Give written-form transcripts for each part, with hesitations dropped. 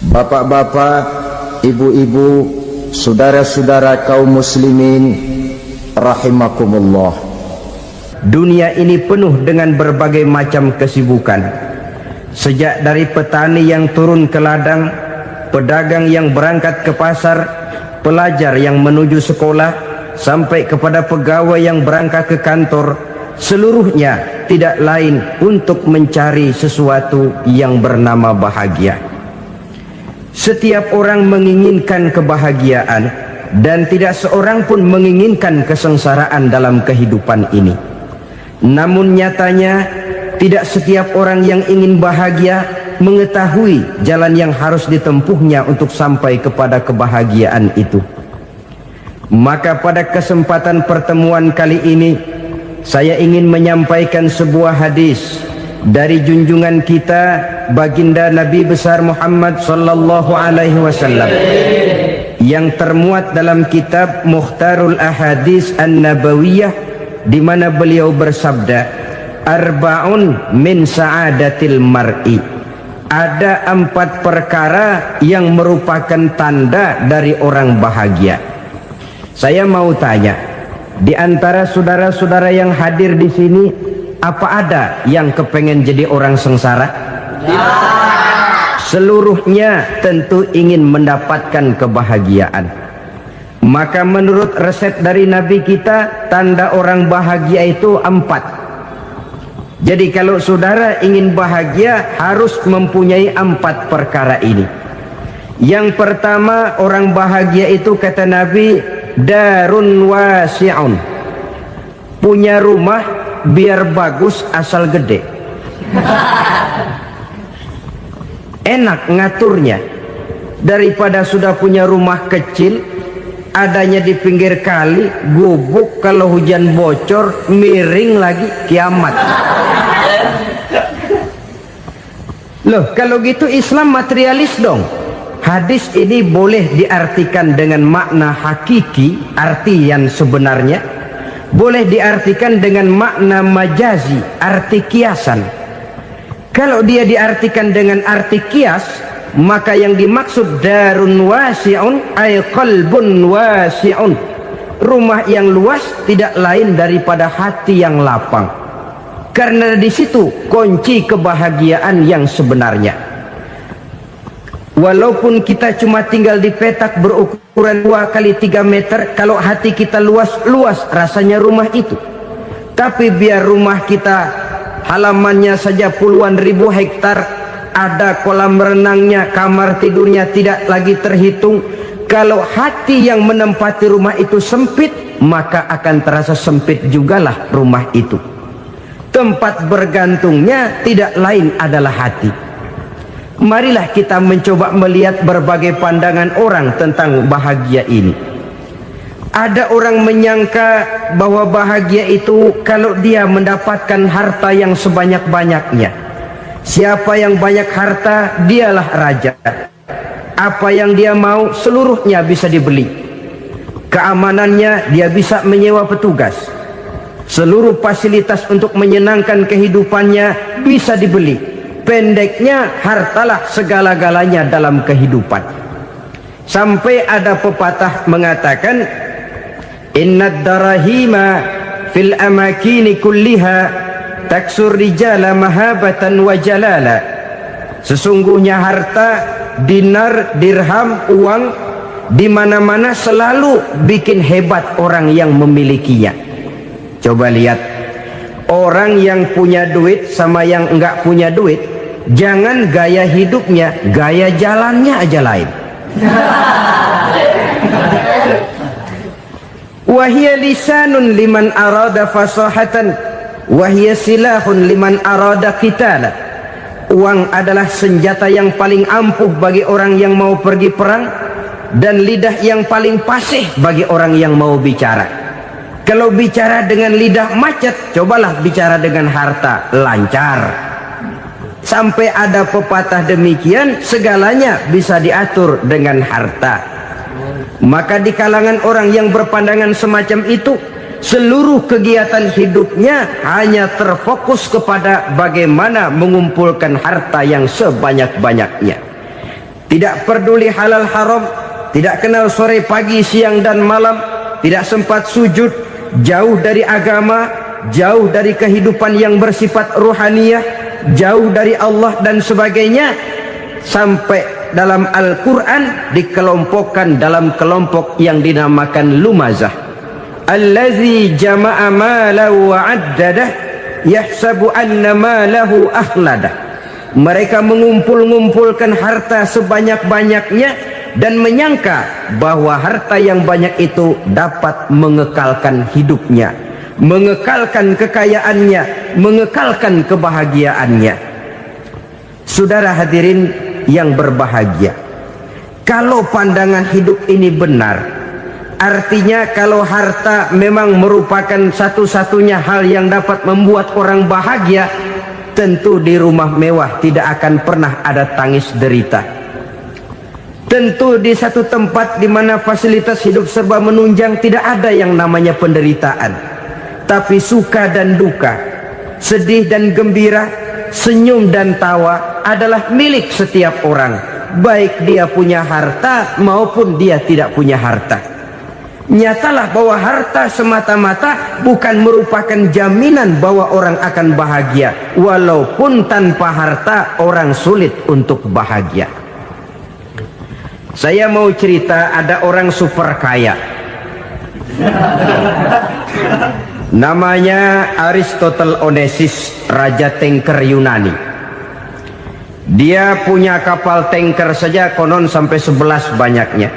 Bapak-bapak, ibu-ibu, saudara-saudara kaum muslimin rahimakumullah. Dunia ini penuh dengan berbagai macam kesibukan. Sejak dari petani yang turun ke ladang, pedagang yang berangkat ke pasar, pelajar yang menuju sekolah, sampai kepada pegawai yang berangkat ke kantor, seluruhnya tidak lain untuk mencari sesuatu yang bernama bahagia. Setiap orang menginginkan kebahagiaan, dan tidak seorang pun menginginkan kesengsaraan dalam kehidupan ini. Namun nyatanya tidak setiap orang yang ingin bahagia mengetahui jalan yang harus ditempuhnya untuk sampai kepada kebahagiaan itu. Maka pada kesempatan pertemuan kali ini, saya ingin menyampaikan sebuah hadis dari junjungan kita baginda Nabi besar Muhammad sallallahu alaihi wasallam yang termuat dalam kitab Mukhtarul Ahadits An-Nabawiyah, di mana beliau bersabda, arba'un min sa'adatil mar'i, ada 4 perkara yang merupakan tanda dari orang bahagia. Saya mau tanya, di antara saudara-saudara yang hadir di sini, apa ada yang kepengen jadi orang sengsara? Ya. Seluruhnya tentu ingin mendapatkan kebahagiaan. Maka menurut resep dari Nabi kita, tanda orang bahagia itu 4. Jadi kalau saudara ingin bahagia, harus mempunyai 4 perkara ini. Yang pertama, orang bahagia itu kata Nabi, darun wasi'un, punya rumah biar bagus asal gede, enak ngaturnya, daripada sudah punya rumah kecil adanya di pinggir kali, gubuk, kalau hujan bocor miring lagi, kiamat. Loh, kalau gitu Islam materialis dong. Hadis ini boleh diartikan dengan makna hakiki, arti yang sebenarnya, boleh diartikan dengan makna majazi, arti kiasan. Kalau dia diartikan dengan arti kias, maka yang dimaksud darun wasi'un ay qalbun wasi'un, rumah yang luas tidak lain daripada hati yang lapang. Karena di situ kunci kebahagiaan yang sebenarnya. Walaupun kita cuma tinggal di petak berukuran 2 kali 3 meter, kalau hati kita luas rasanya rumah itu. Tapi biar rumah kita halamannya saja puluhan ribu hektar, ada kolam renangnya, kamar tidurnya tidak lagi terhitung, kalau hati yang menempati rumah itu sempit, maka akan terasa sempit jugalah rumah itu. Tempat bergantungnya tidak lain adalah hati. Marilah kita mencoba melihat berbagai pandangan orang tentang bahagia ini. Ada orang menyangka bahwa bahagia itu kalau dia mendapatkan harta yang sebanyak-banyaknya. Siapa yang banyak harta, dialah raja. Apa yang dia mau, seluruhnya bisa dibeli. Keamanannya, dia bisa menyewa petugas. Seluruh fasilitas untuk menyenangkan kehidupannya bisa dibeli. Pendeknya, hartalah segala-galanya dalam kehidupan. Sampai ada pepatah mengatakan, innad darahima fil amakini kulliha taksur rijala mahabatan wa jalala. Sesungguhnya harta, dinar, dirham, uang, di mana-mana selalu bikin hebat orang yang memilikinya. Coba lihat, orang yang punya duit sama yang enggak punya duit, jangan gaya hidupnya, gaya jalannya aja lain. Wahia lisanun liman arada fasahatan, wahia silahun liman arada qitala. Uang adalah senjata yang paling ampuh bagi orang yang mau pergi perang, dan lidah yang paling fasih bagi orang yang mau bicara. Kalau bicara dengan lidah macet, cobalah bicara dengan harta, lancar. Sampai ada pepatah demikian, segalanya bisa diatur dengan harta. Maka di kalangan orang yang berpandangan semacam itu, seluruh kegiatan hidupnya hanya terfokus kepada bagaimana mengumpulkan harta yang sebanyak-banyaknya. tidak peduli halal haram, tidak kenal sore pagi siang dan malam, tidak sempat sujud, jauh dari agama, jauh dari kehidupan yang bersifat ruhaniyah, jauh dari Allah dan sebagainya, sampai dalam Al-Quran dikelompokkan dalam kelompok yang dinamakan lumazah. Allazi jama'a malahu wa 'addadah yahsabu anna malahu akhladah. Mereka mengumpul-ngumpulkan harta sebanyak-banyaknya dan menyangka bahwa harta yang banyak itu dapat mengekalkan hidupnya, mengekalkan kekayaannya, mengekalkan kebahagiaannya. Saudara hadirin yang berbahagia, kalau pandangan hidup ini benar, artinya kalau harta memang merupakan satu-satunya hal yang dapat membuat orang bahagia, tentu di rumah mewah tidak akan pernah ada tangis derita. Tentu di satu tempat di mana fasilitas hidup serba menunjang tidak ada yang namanya penderitaan. Tapi suka dan duka, sedih dan gembira, senyum dan tawa adalah milik setiap orang, baik dia punya harta maupun dia tidak punya harta. Nyatalah bahwa harta semata-mata bukan merupakan jaminan bahwa orang akan bahagia, walaupun tanpa harta orang sulit untuk bahagia. Saya mau cerita, ada orang super kaya, namanya Aristotle Onassis, raja tanker Yunani. Dia punya kapal tanker saja konon sampai 11 banyaknya.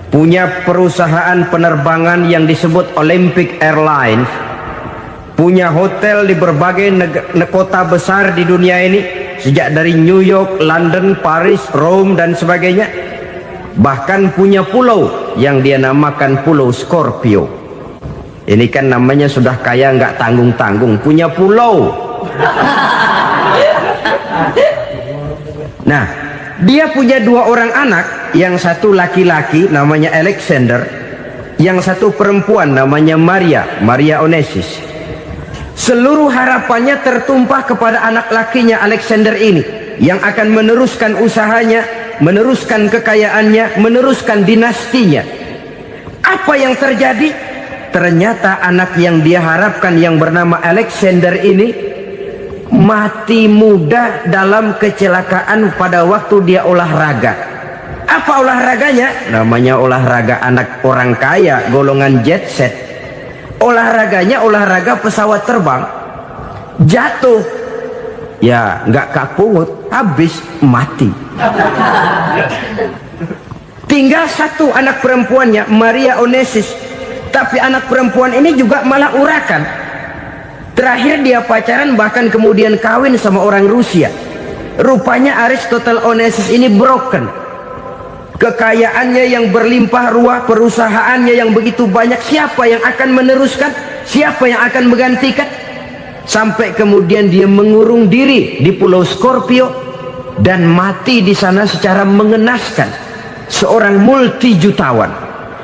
Punya perusahaan penerbangan yang disebut Olympic Airlines. Punya hotel di berbagai kota besar di dunia ini, sejak dari New York, London, Paris, Rome dan sebagainya. Bahkan punya pulau yang dia namakan Pulau Scorpio. Ini kan namanya sudah kaya nggak tanggung-tanggung, punya pulau. Nah, dia punya 2 orang anak, yang satu laki-laki namanya Alexander, yang satu perempuan namanya Maria Onassis. Seluruh harapannya tertumpah kepada anak lakinya Alexander ini, yang akan meneruskan usahanya, meneruskan kekayaannya, meneruskan dinastinya. Apa yang terjadi? Ternyata anak yang dia harapkan yang bernama Alexander ini mati muda dalam kecelakaan pada waktu dia olahraga. Apa olahraganya? Namanya olahraga anak orang kaya, golongan jet set. Olahraganya olahraga pesawat terbang. Jatuh, ya nggak kapungut, habis mati. Tinggal satu anak perempuannya, Maria Onassis. Tapi anak perempuan ini juga malah urakan. Terakhir dia pacaran, bahkan kemudian kawin sama orang Rusia. Rupanya Aristotle Onassis ini broken. Kekayaannya yang berlimpah ruah, perusahaannya yang begitu banyak, siapa yang akan meneruskan? Siapa yang akan menggantikan? Sampai kemudian dia mengurung diri di Pulau Scorpio dan mati di sana secara mengenaskan. Seorang multijutawan,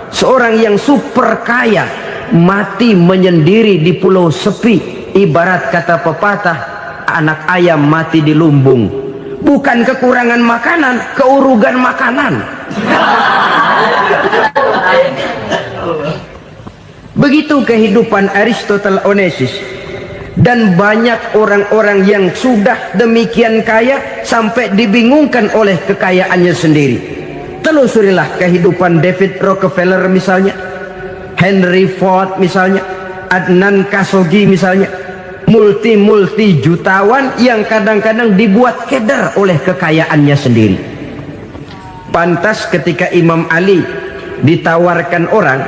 seorang yang super kaya, mati menyendiri di pulau sepi. Ibarat kata pepatah, anak ayam mati di lumbung. Bukan kekurangan makanan, keurugan makanan. Begitu kehidupan Aristotle Onassis. Dan banyak orang-orang yang sudah demikian kaya sampai dibingungkan oleh kekayaannya sendiri. Telusurilah kehidupan David Rockefeller misalnya, Henry Ford misalnya, Adnan Khashoggi misalnya. Multi jutawan yang kadang-kadang dibuat keder oleh kekayaannya sendiri. Pantas ketika Imam Ali ditawarkan orang,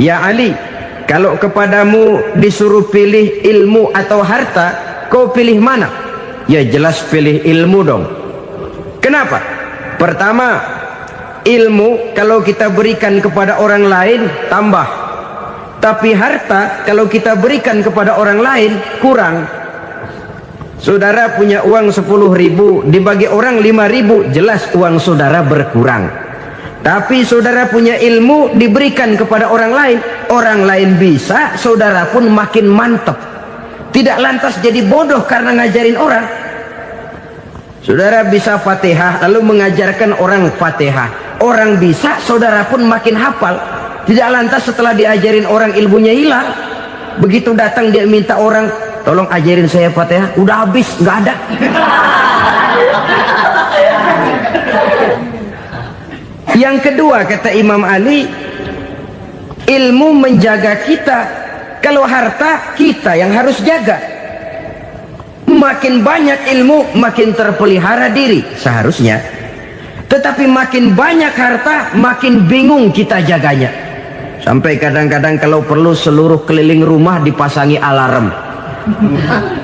"Ya Ali, kalau kepadamu disuruh pilih ilmu atau harta, kau pilih mana?" Ya jelas pilih ilmu dong. Kenapa? Pertama, ilmu kalau kita berikan kepada orang lain tambah. Tapi harta kalau kita berikan kepada orang lain kurang. Saudara punya uang 10.000, dibagi orang 5.000, jelas uang saudara berkurang. Tapi saudara punya ilmu, diberikan kepada orang lain bisa, saudara pun makin mantap. Tidak lantas jadi bodoh karena ngajarin orang. Saudara bisa Fatihah lalu mengajarkan orang Fatihah. Orang bisa, saudara pun makin hafal. Tidak lantas setelah diajarin orang ilmunya hilang. Begitu datang dia minta orang, tolong ajarin saya Fatihah, udah habis, nggak ada. Yang kedua kata Imam Ali, ilmu menjaga kita. Kalau harta, kita yang harus jaga. Makin banyak ilmu, makin terpelihara diri seharusnya. Tetapi makin banyak harta, makin bingung kita jaganya. Sampai kadang-kadang kalau perlu seluruh keliling rumah dipasangi alarm.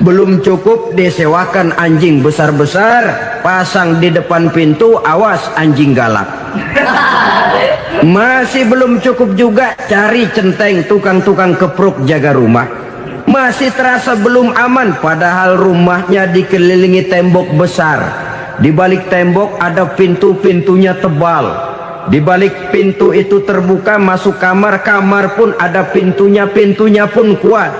Belum cukup disewakan anjing besar-besar, pasang di depan pintu, awas anjing galak. Masih belum cukup juga, cari centeng tukang-tukang kepruk jaga rumah. Masih terasa belum aman, padahal rumahnya dikelilingi tembok besar. Di balik tembok ada pintu-pintunya tebal. Di balik pintu itu terbuka masuk kamar, kamar pun ada pintunya, pintunya pun kuat.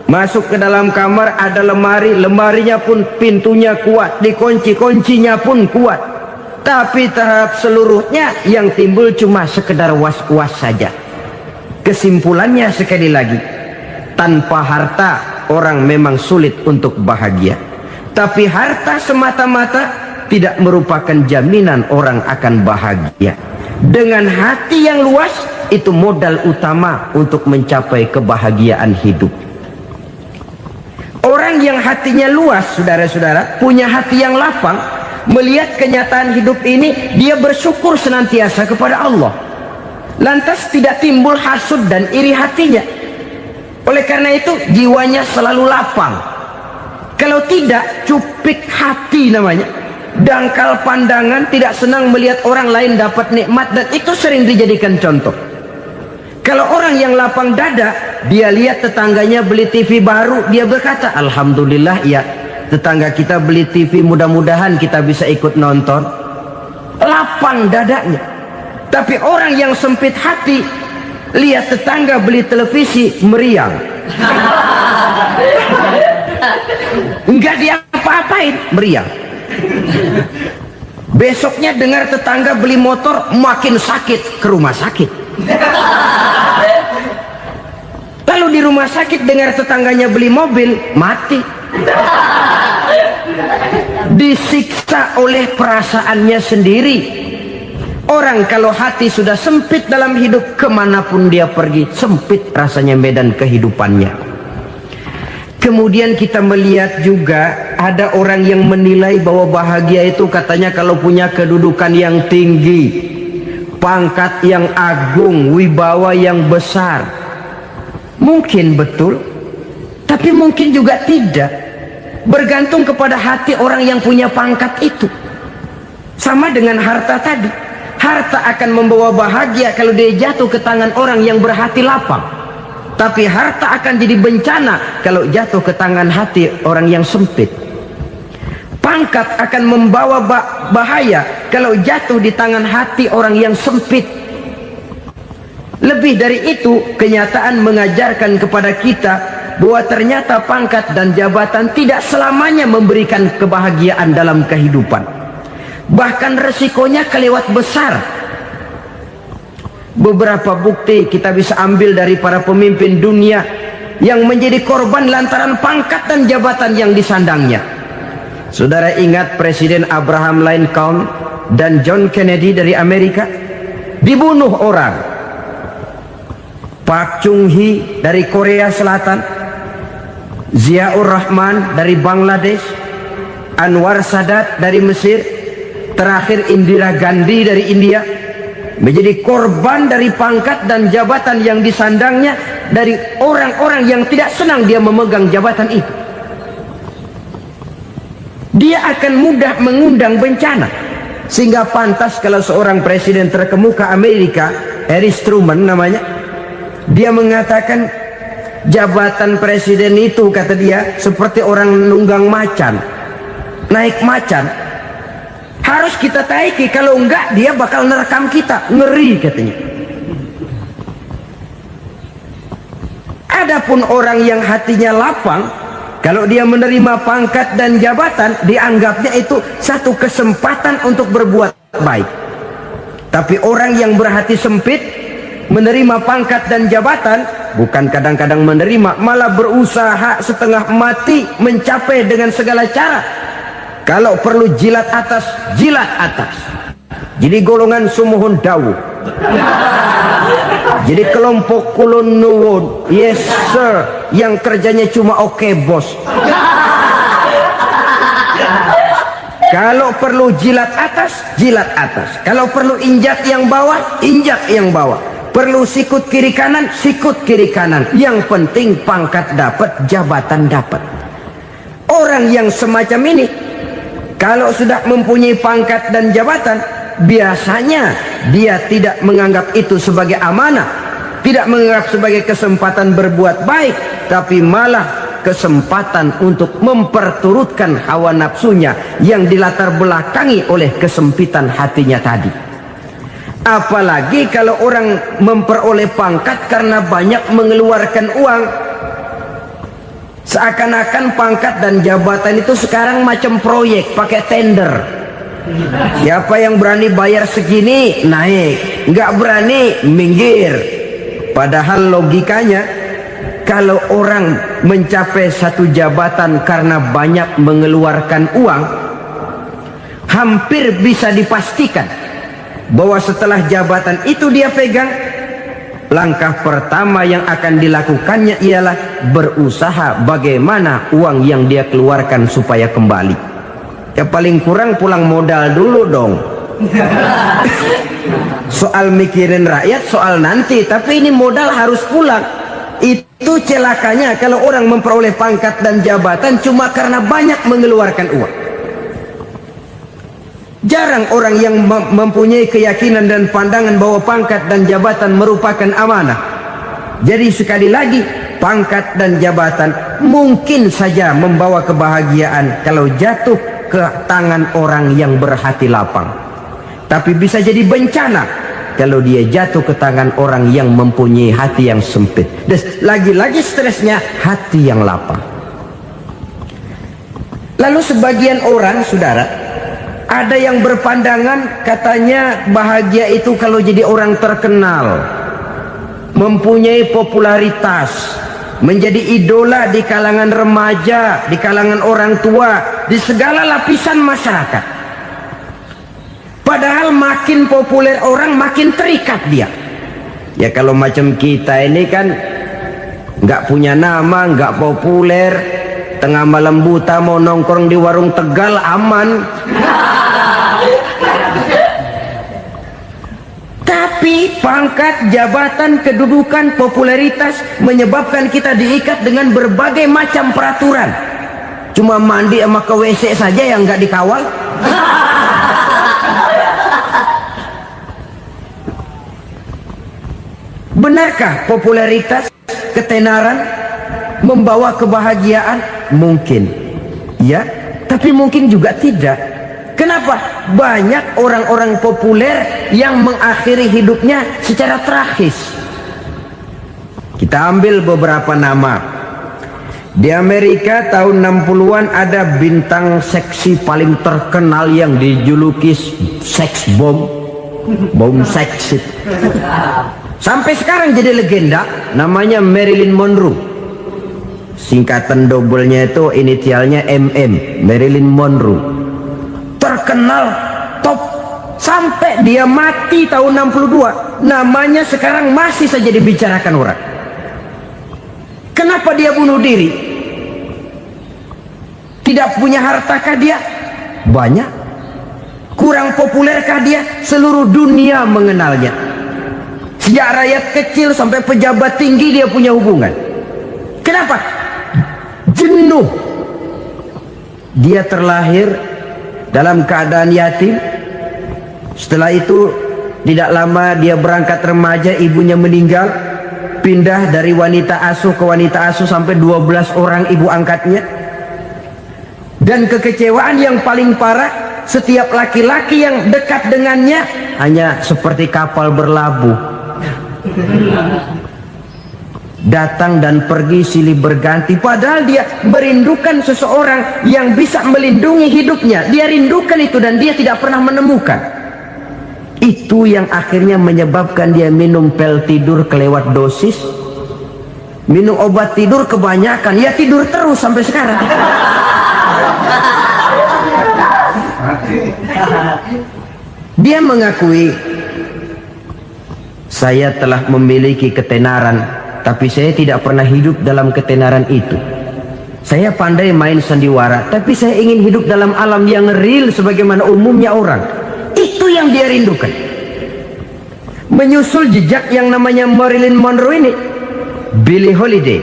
Masuk ke dalam kamar ada lemari, lemarinya pun pintunya kuat, dikunci, kuncinya pun kuat. Tapi terhadap seluruhnya yang timbul cuma sekedar was-was saja. Kesimpulannya sekali lagi, tanpa harta orang memang sulit untuk bahagia. Tapi harta semata-mata tidak merupakan jaminan orang akan bahagia. Dengan hati yang luas, itu modal utama untuk mencapai kebahagiaan hidup. Orang yang hatinya luas, saudara-saudara, punya hati yang lapang, melihat kenyataan hidup ini, dia bersyukur senantiasa kepada Allah. Lantas tidak timbul hasud dan iri hatinya. Oleh karena itu jiwanya selalu lapang. Kalau tidak, cupik hati namanya, dangkal pandangan, tidak senang melihat orang lain dapat nikmat, dan itu sering dijadikan contoh. Kalau orang yang lapang dada, dia lihat tetangganya beli TV baru, dia berkata, alhamdulillah ya, tetangga kita beli TV, mudah-mudahan kita bisa ikut nonton. Lapang dadanya. Tapi orang yang sempit hati, lihat tetangga beli televisi, meriang. Enggak diapa-apain, meriang. Besoknya dengar tetangga beli motor, makin sakit, ke rumah sakit. Lalu di rumah sakit dengar tetangganya beli mobil, mati. Disiksa oleh perasaannya sendiri. Orang kalau hati sudah sempit dalam hidup, kemanapun dia pergi, sempit rasanya medan kehidupannya. Kemudian kita melihat juga ada orang yang menilai bahwa bahagia itu katanya kalau punya kedudukan yang tinggi, pangkat yang agung, wibawa yang besar. Mungkin betul, tapi mungkin juga tidak. Bergantung kepada hati orang yang punya pangkat itu. Sama dengan harta tadi. Harta akan membawa bahagia kalau dia jatuh ke tangan orang yang berhati lapang. Tapi harta akan jadi bencana kalau jatuh ke tangan hati orang yang sempit. Pangkat akan membawa bahaya kalau jatuh di tangan hati orang yang sempit. Lebih dari itu, kenyataan mengajarkan kepada kita bahwa ternyata pangkat dan jabatan tidak selamanya memberikan kebahagiaan dalam kehidupan. Bahkan resikonya kelewat besar. Beberapa bukti kita bisa ambil dari para pemimpin dunia yang menjadi korban lantaran pangkat dan jabatan yang disandangnya. Saudara ingat Presiden Abraham Lincoln dan John Kennedy dari Amerika? Dibunuh orang. Park Chung-hee dari Korea Selatan, Ziaur Rahman dari Bangladesh, Anwar Sadat dari Mesir, terakhir Indira Gandhi dari India, menjadi korban dari pangkat dan jabatan yang disandangnya dari orang-orang yang tidak senang dia memegang jabatan itu. Dia akan mudah mengundang bencana. Sehingga pantas kalau seorang presiden terkemuka Amerika, Harry Truman namanya, dia mengatakan jabatan presiden itu, kata dia, seperti orang nunggang macan, naik macan. Harus kita taiki, kalau enggak dia bakal nerekam kita, ngeri katanya. Adapun orang yang hatinya lapang, Kalau dia menerima pangkat dan jabatan, dianggapnya itu satu kesempatan untuk berbuat baik. Tapi orang yang berhati sempit, menerima pangkat dan jabatan, bukan kadang-kadang menerima, malah berusaha setengah mati mencapai dengan segala cara. Kalau perlu jilat atas, jilat atas. Jadi golongan sumuhun dawu. Jadi kelompok kulon nuwun, yes sir, yang kerjanya cuma oke bos. Kalau perlu jilat atas, jilat atas. Kalau perlu injak yang bawah, injak yang bawah. Perlu sikut kiri kanan, sikut kiri kanan. Yang penting pangkat dapat, jabatan dapat. Orang yang semacam ini, kalau sudah mempunyai pangkat dan jabatan, biasanya dia tidak menganggap itu sebagai amanah, tidak menganggap sebagai kesempatan berbuat baik, tapi malah kesempatan untuk memperturutkan hawa nafsunya yang dilatar belakangi oleh kesempitan hatinya tadi. Apalagi kalau orang memperoleh pangkat karena banyak mengeluarkan uang, seakan-akan pangkat dan jabatan itu sekarang macam proyek pakai tender. Siapa yang berani bayar segini naik, nggak berani minggir. Padahal logikanya, kalau orang mencapai satu jabatan karena banyak mengeluarkan uang, hampir bisa dipastikan bahwa setelah jabatan itu dia pegang, langkah pertama yang akan dilakukannya ialah berusaha bagaimana uang yang dia keluarkan supaya kembali. Ya paling kurang pulang modal dulu dong. Soal mikirin rakyat soal nanti, tapi ini modal harus pulang. Itu celakanya kalau orang memperoleh pangkat dan jabatan cuma karena banyak mengeluarkan uang. Jarang orang yang mempunyai keyakinan dan pandangan bahwa pangkat dan jabatan merupakan amanah. Jadi sekali lagi, pangkat dan jabatan mungkin saja membawa kebahagiaan kalau jatuh ke tangan orang yang berhati lapang. Tapi bisa jadi bencana kalau dia jatuh ke tangan orang yang mempunyai hati yang sempit. Dan lagi-lagi stresnya hati yang lapang. Lalu sebagian orang, saudara, ada yang berpandangan katanya bahagia itu kalau jadi orang terkenal, mempunyai popularitas, menjadi idola di kalangan remaja, di kalangan orang tua, di segala lapisan masyarakat. Padahal makin populer orang, makin terikat dia. Ya kalau macam kita ini kan nggak punya nama, nggak populer, tengah malam buta mau nongkrong di warung Tegal aman. Tapi pangkat, jabatan, kedudukan, popularitas menyebabkan kita diikat dengan berbagai macam peraturan. Cuma mandi sama ke WC saja yang nggak dikawal. Benarkah popularitas, ketenaran membawa kebahagiaan? Mungkin ya, tapi mungkin juga tidak. Kenapa? Banyak orang-orang populer yang mengakhiri hidupnya secara tragis. Kita ambil beberapa nama. Di Amerika tahun 60-an ada bintang seksi paling terkenal yang dijuluki seks bom, bom seksi. Sampai sekarang jadi legenda, namanya Marilyn Monroe. Singkatan doublenya itu inisialnya MM, Marilyn Monroe. Terkenal, top, sampai dia mati tahun 62. Namanya sekarang masih saja dibicarakan orang. Kenapa dia bunuh diri? Tidak punya hartakah dia? Banyak. Kurang populerkah dia? Seluruh dunia mengenalnya. Sejak rakyat kecil sampai pejabat tinggi dia punya hubungan. Kenapa? Jenuh. Dia terlahir dalam keadaan yatim. Setelah itu tidak lama dia berangkat remaja, ibunya meninggal. Pindah dari wanita asuh ke wanita asuh sampai 12 orang ibu angkatnya. Dan kekecewaan yang paling parah, setiap laki-laki yang dekat dengannya hanya seperti kapal berlabuh. datang dan pergi silih berganti, padahal dia merindukan seseorang yang bisa melindungi hidupnya. Dia rindukan itu dan dia tidak pernah menemukan. Itu yang akhirnya menyebabkan dia minum pil tidur kelewat dosis, minum obat tidur kebanyakan, ya tidur terus sampai sekarang. Dia mengakui, saya telah memiliki ketenaran, tapi saya tidak pernah hidup dalam ketenaran itu. Saya pandai main sandiwara, tapi saya ingin hidup dalam alam yang real sebagaimana umumnya orang. Itu yang dia rindukan. Menyusul jejak yang namanya Marilyn Monroe ini, Billie Holiday,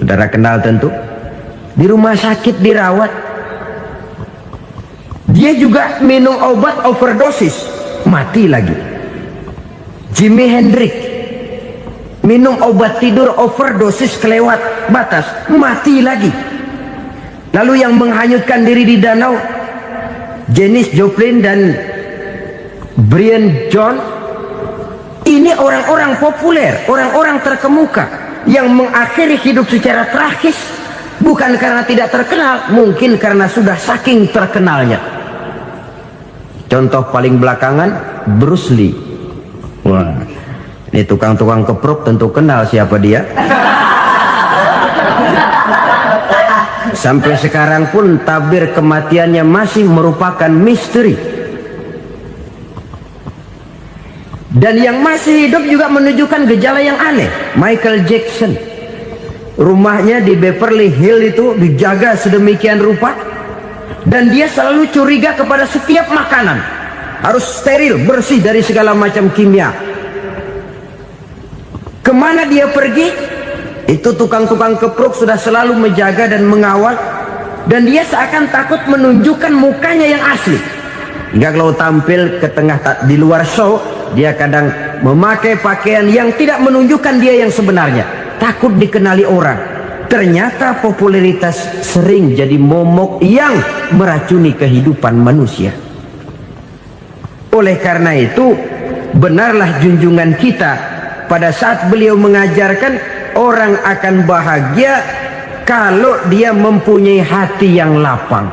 saudara kenal tentu, di rumah sakit dirawat. Dia juga minum obat overdosis, mati lagi. Jimi Hendrix minum obat tidur overdosis kelewat batas, mati lagi. Lalu yang menghanyutkan diri di danau, Janis Joplin dan Brian Jones. Ini orang-orang populer, orang-orang terkemuka yang mengakhiri hidup secara tragis, bukan karena tidak terkenal, mungkin karena sudah saking terkenalnya. Contoh paling belakangan, Bruce Lee. Wah, ini tukang-tukang keprok tentu kenal siapa dia. Sampai sekarang pun tabir kematiannya masih merupakan misteri. Dan yang masih hidup juga menunjukkan gejala yang aneh. Michael Jackson, rumahnya di Beverly Hills itu dijaga sedemikian rupa, dan dia selalu curiga kepada setiap makanan harus steril, bersih dari segala macam kimia. Kemana dia pergi, itu tukang-tukang keprok sudah selalu menjaga dan mengawal, dan dia seakan takut menunjukkan mukanya yang asli. Hingga kalau tampil ke tengah di luar show, dia kadang memakai pakaian yang tidak menunjukkan dia yang sebenarnya, takut dikenali orang. Ternyata popularitas sering jadi momok yang meracuni kehidupan manusia. Oleh karena itu, benarlah junjungan kita pada saat beliau mengajarkan orang akan bahagia kalau dia mempunyai hati yang lapang.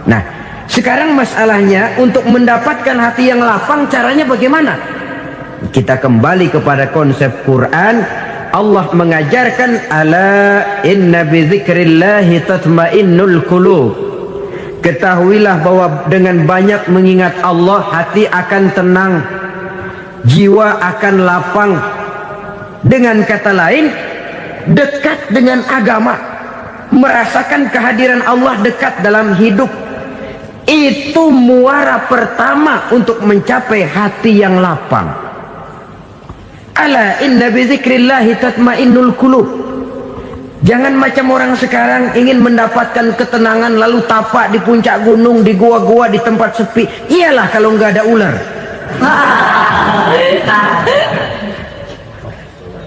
Nah, sekarang masalahnya untuk mendapatkan hati yang lapang, caranya bagaimana? Kita kembali kepada konsep Quran. Allah mengajarkan, ala inna bi dzikrillahi tatmainnul qulub. Ketahuilah bahwa dengan banyak mengingat Allah, hati akan tenang, jiwa akan lapang. Dengan kata lain, dekat dengan agama, merasakan kehadiran Allah dekat dalam hidup. Itu muara pertama untuk mencapai hati yang lapang. Ala inna bi dzikrillahi tatmainnul qulub. Jangan macam orang sekarang ingin mendapatkan ketenangan lalu tapak di puncak gunung, di gua-gua, di tempat sepi. Iyalah kalau nggak ada ular.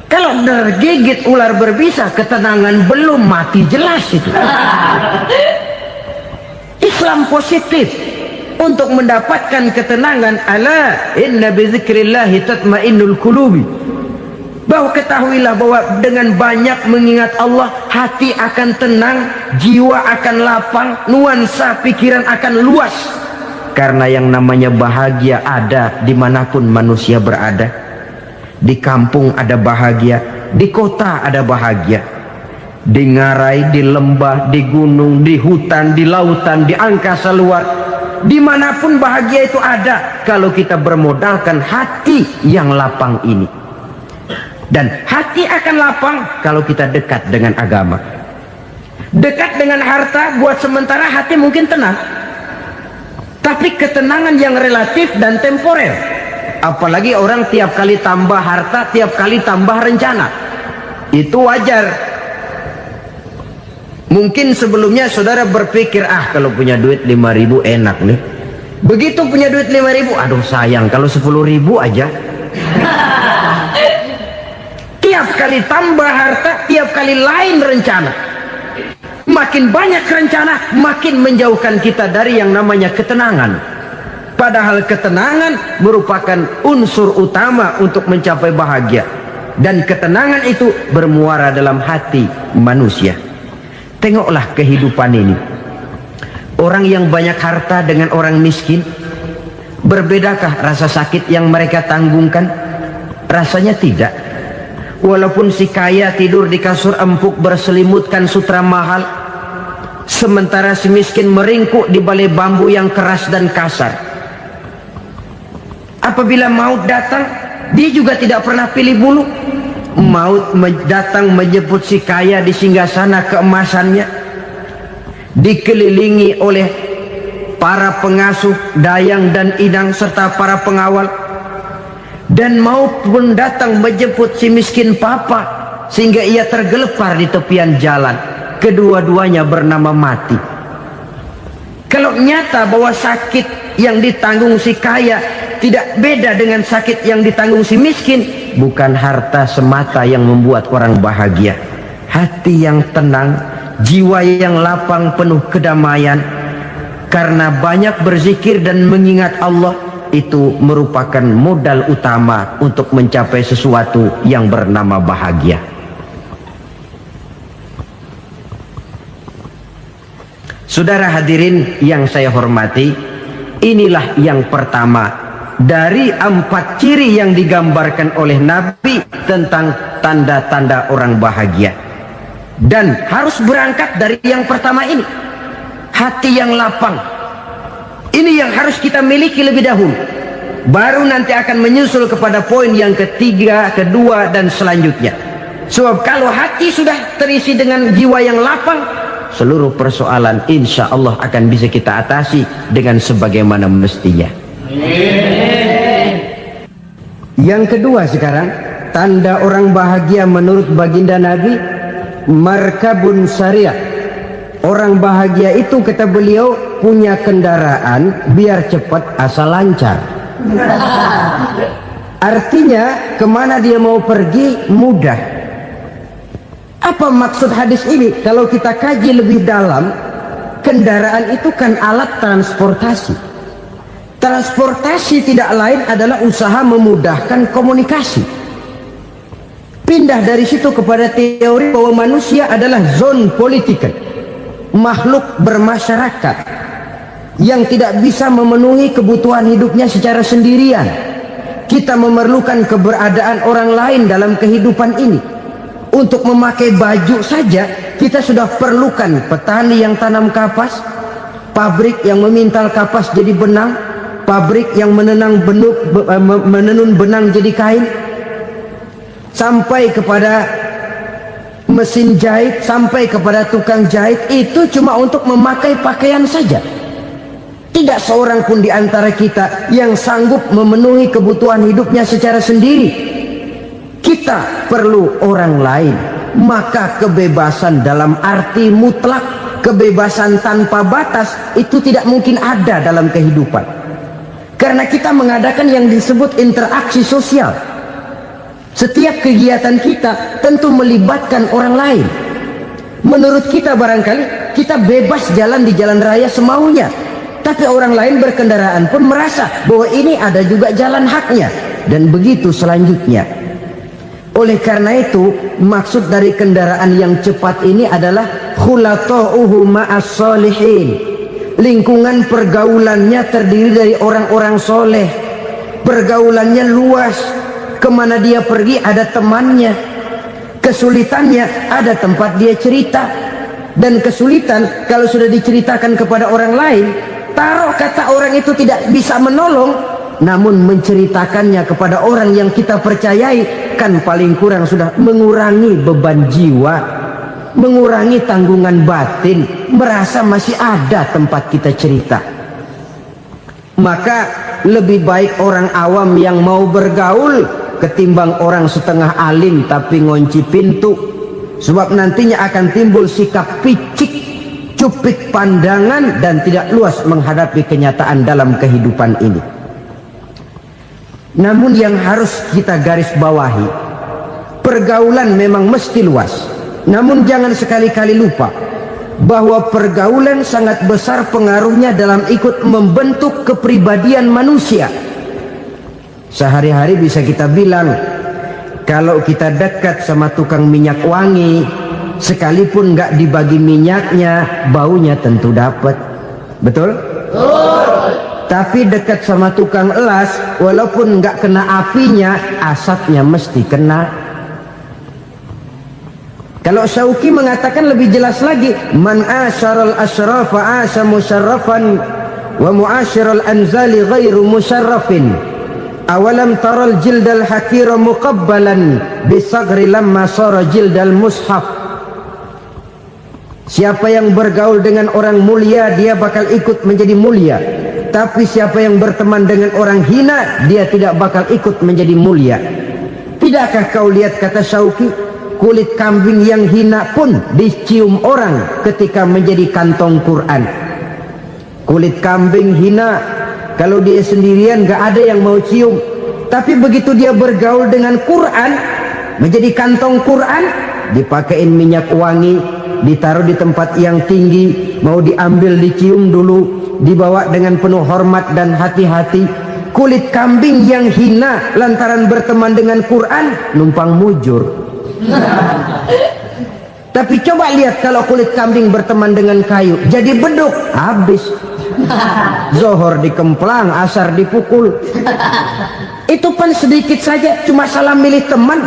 Kalau tergigit ular berbisa, ketenangan belum, mati jelas itu. Islam positif untuk mendapatkan ketenangan. Ala inna bi dzikrillahi tatmainnul qulubi. Bahwa ketahuilah bahwa dengan banyak mengingat Allah, hati akan tenang, jiwa akan lapang, nuansa pikiran akan luas. Karena yang namanya bahagia ada dimanapun manusia berada. Di kampung ada bahagia, di kota ada bahagia, di ngarai, di lembah, di gunung, di hutan, di lautan, di angkasa luar, dimanapun bahagia itu ada kalau kita bermodalkan hati yang lapang ini. Dan hati akan lapang kalau kita dekat dengan agama. Dekat dengan harta buat sementara hati mungkin tenang, tapi ketenangan yang relatif dan temporer. Apalagi orang tiap kali tambah harta, tiap kali tambah rencana, itu wajar. Mungkin sebelumnya saudara berpikir, kalau punya duit 5.000 enak nih. Begitu punya duit 5.000, aduh sayang kalau 10.000 aja. Tiap kali tambah harta, tiap kali lain rencana. Makin banyak rencana, makin menjauhkan kita dari yang namanya ketenangan. Padahal ketenangan merupakan unsur utama untuk mencapai bahagia. dan ketenangan itu bermuara dalam hati manusia. Tengoklah kehidupan ini. Orang yang banyak harta dengan orang miskin, berbedakah rasa sakit yang mereka tanggungkan? Rasanya tidak. Walaupun si kaya tidur di kasur empuk berselimutkan sutra mahal, sementara si miskin meringkuk di balai bambu yang keras dan kasar. Apabila maut datang, dia juga tidak pernah pilih bulu. Maut datang menjemput si kaya di singgasana keemasannya, dikelilingi oleh para pengasuh, dayang dan idang serta para pengawal. Dan maut pun datang menjemput si miskin papa, sehingga ia tergelepar di tepian jalan. Kedua-duanya bernama mati. Kalau nyata bahwa sakit yang ditanggung si kaya tidak beda dengan sakit yang ditanggung si miskin, bukan harta semata yang membuat orang bahagia. Hati yang tenang, jiwa yang lapang penuh kedamaian karena banyak berzikir dan mengingat Allah, itu merupakan modal utama untuk mencapai sesuatu yang bernama bahagia. Saudara hadirin yang saya hormati, inilah yang pertama dari 4 ciri yang digambarkan oleh Nabi tentang tanda-tanda orang bahagia. Dan harus berangkat dari yang pertama ini, hati yang lapang. Ini yang harus kita miliki lebih dahulu, baru nanti akan menyusul kepada poin yang ketiga, kedua dan selanjutnya. Sebab kalau hati sudah terisi dengan jiwa yang lapang, seluruh persoalan insya Allah akan bisa kita atasi dengan sebagaimana mestinya. Yang kedua sekarang, tanda orang bahagia menurut baginda Nabi, markabun syariah. Orang bahagia itu, kata beliau, punya kendaraan biar cepat asal lancar. Artinya kemana dia mau pergi mudah. Apa maksud hadis ini? Kalau kita kaji lebih dalam, kendaraan itu kan alat transportasi. Transportasi tidak lain adalah usaha memudahkan komunikasi. Pindah dari situ kepada teori bahwa manusia adalah zon political, makhluk bermasyarakat yang tidak bisa memenuhi kebutuhan hidupnya secara sendirian. Kita memerlukan keberadaan orang lain dalam kehidupan ini. Untuk memakai baju saja kita sudah perlukan petani yang tanam kapas, pabrik yang memintal kapas jadi benang, pabrik yang menenun benang jadi kain, sampai kepada mesin jahit, sampai kepada tukang jahit. Itu cuma untuk memakai pakaian saja. Tidak seorang pun di antara kita yang sanggup memenuhi kebutuhan hidupnya secara sendiri. Kita perlu orang lain. Maka kebebasan dalam arti mutlak, kebebasan tanpa batas, itu tidak mungkin ada dalam kehidupan. Karena kita mengadakan yang disebut interaksi sosial. Setiap kegiatan kita tentu melibatkan orang lain. Menurut kita barangkali kita bebas jalan di jalan raya semaunya, tapi orang lain berkendaraan pun merasa bahwa ini ada juga jalan haknya, dan begitu selanjutnya. Oleh karena itu, maksud dari kendaraan yang cepat ini adalah khulatuhu ma'as solihin. Lingkungan pergaulannya terdiri dari orang-orang soleh. Pergaulannya luas. Kemana dia pergi ada temannya. Kesulitannya ada tempat dia cerita. Dan kesulitan kalau sudah diceritakan kepada orang lain, taruh kata orang itu tidak bisa menolong, namun menceritakannya kepada orang yang kita percayai, kan paling kurang sudah mengurangi beban jiwa, mengurangi tanggungan batin, merasa masih ada tempat kita cerita. Maka lebih baik orang awam yang mau bergaul ketimbang orang setengah alim tapi ngunci pintu. Sebab nantinya akan timbul sikap picik, cupik pandangan, dan tidak luas menghadapi kenyataan dalam kehidupan ini. Namun yang harus kita garis bawahi, pergaulan memang mesti luas. Namun jangan sekali-kali lupa bahwa pergaulan sangat besar pengaruhnya dalam ikut membentuk kepribadian manusia. Sehari-hari bisa kita bilang Kalau kita dekat sama tukang minyak wangi, sekalipun nggak dibagi minyaknya, baunya tentu dapat. Betul? Tapi dekat sama tukang elas, walaupun nggak kena apinya, asapnya mesti kena. Kalau Syauqi mengatakan lebih jelas lagi, man asyaral asyrafa asya musyarrafan wa muasyiral anzali ghairu musyarrafin. Awalam taral jildal hakira muqabbalan bisagri lamma sara jildal mushaf. Siapa yang bergaul dengan orang mulia, dia bakal ikut menjadi mulia. Tapi siapa yang berteman dengan orang hina, dia tidak bakal ikut menjadi mulia. Tidakkah kau lihat, kata Syauqi, kulit kambing yang hina pun dicium orang ketika menjadi kantong Quran. Kulit kambing hina, kalau dia sendirian gak ada yang mau cium. Tapi begitu dia bergaul dengan Quran, menjadi kantong Quran, dipakein minyak wangi, ditaruh di tempat yang tinggi, mau diambil dicium dulu, dibawa dengan penuh hormat dan hati-hati. Kulit kambing yang hina lantaran berteman dengan Quran, numpang mujur. Tapi coba lihat kalau kulit kambing berteman dengan kayu, jadi beduk, habis. Zohor dikemplang, asar dipukul. Itu pun sedikit saja, cuma salah milih teman.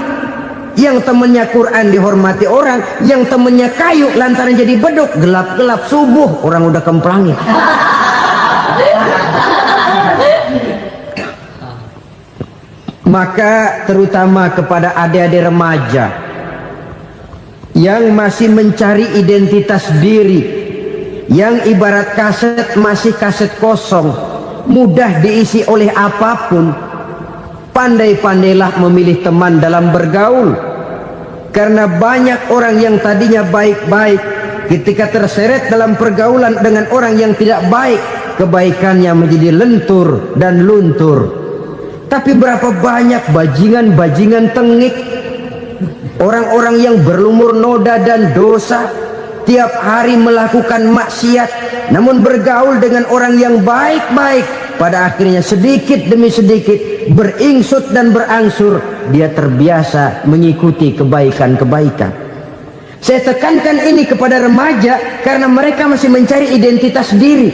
Yang temannya Quran dihormati orang, yang temannya kayu lantaran jadi beduk, gelap-gelap subuh orang udah kemplangnya. Maka terutama kepada adik-adik remaja yang masih mencari identitas diri, yang ibarat kaset masih kaset kosong, mudah diisi oleh apapun, pandai-pandailah memilih teman dalam bergaul. Karena banyak orang yang tadinya baik-baik, ketika terseret dalam pergaulan dengan orang yang tidak baik, kebaikannya menjadi lentur dan luntur. Tapi berapa banyak bajingan-bajingan tengik, orang-orang yang berlumur noda dan dosa, tiap hari melakukan maksiat, namun bergaul dengan orang yang baik-baik, pada akhirnya sedikit demi sedikit beringsut dan berangsur dia terbiasa mengikuti kebaikan-kebaikan. Saya tekankan ini kepada remaja karena mereka masih mencari identitas diri.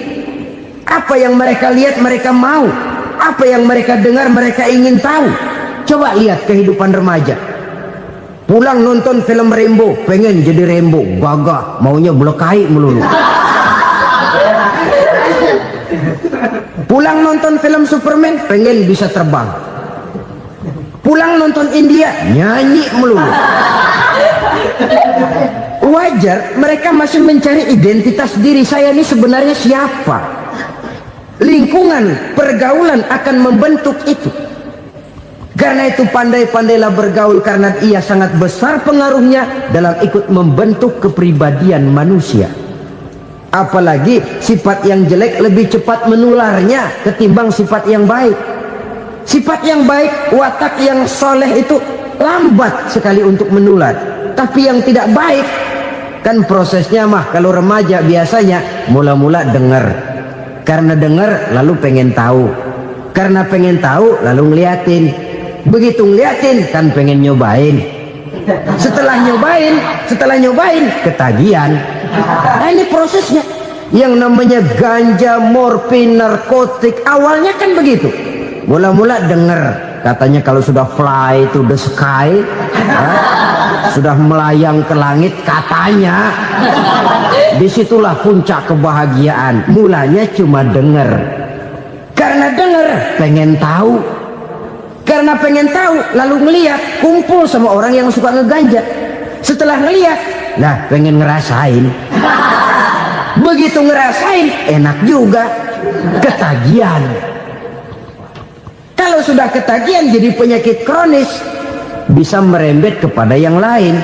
Apa yang mereka lihat mereka mau, apa yang mereka dengar mereka ingin tahu. Coba lihat kehidupan remaja. Pulang nonton film Rambo, pengen jadi Rambo, gagah, maunya belekai melulu. Pulang nonton film Superman, pengen bisa terbang. Pulang nonton India, nyanyi melulu. Wajar, mereka masih mencari identitas diri. Saya ini sebenarnya siapa? Lingkungan, pergaulan akan membentuk itu. Karena itu pandai-pandailah bergaul, karena ia sangat besar pengaruhnya dalam ikut membentuk kepribadian manusia. Apalagi sifat yang jelek lebih cepat menularnya ketimbang sifat yang baik. Sifat yang baik, watak yang soleh itu lambat sekali untuk menular. Tapi yang tidak baik, kan prosesnya mah kalau remaja biasanya mula-mula dengar. Karena dengar lalu pengen tahu. Karena pengen tahu lalu ngeliatin. Begitu ngeliatin kan pengen nyobain. Setelah nyobain ketagihan. Nah, ini prosesnya. Yang namanya ganja, morfin, narkotik awalnya kan begitu. Mula-mula dengar katanya kalau sudah fly to the sky, sudah melayang ke langit katanya, disitulah puncak kebahagiaan. Mulanya cuma dengar. Karena dengar pengen tahu. Karena pengen tahu lalu ngeliat, kumpul sama orang yang suka ngeganja. Setelah ngeliat, nah pengen ngerasain. Begitu ngerasain enak juga, ketagihan. Kalau sudah ketagihan jadi penyakit kronis, bisa merembet kepada yang lain.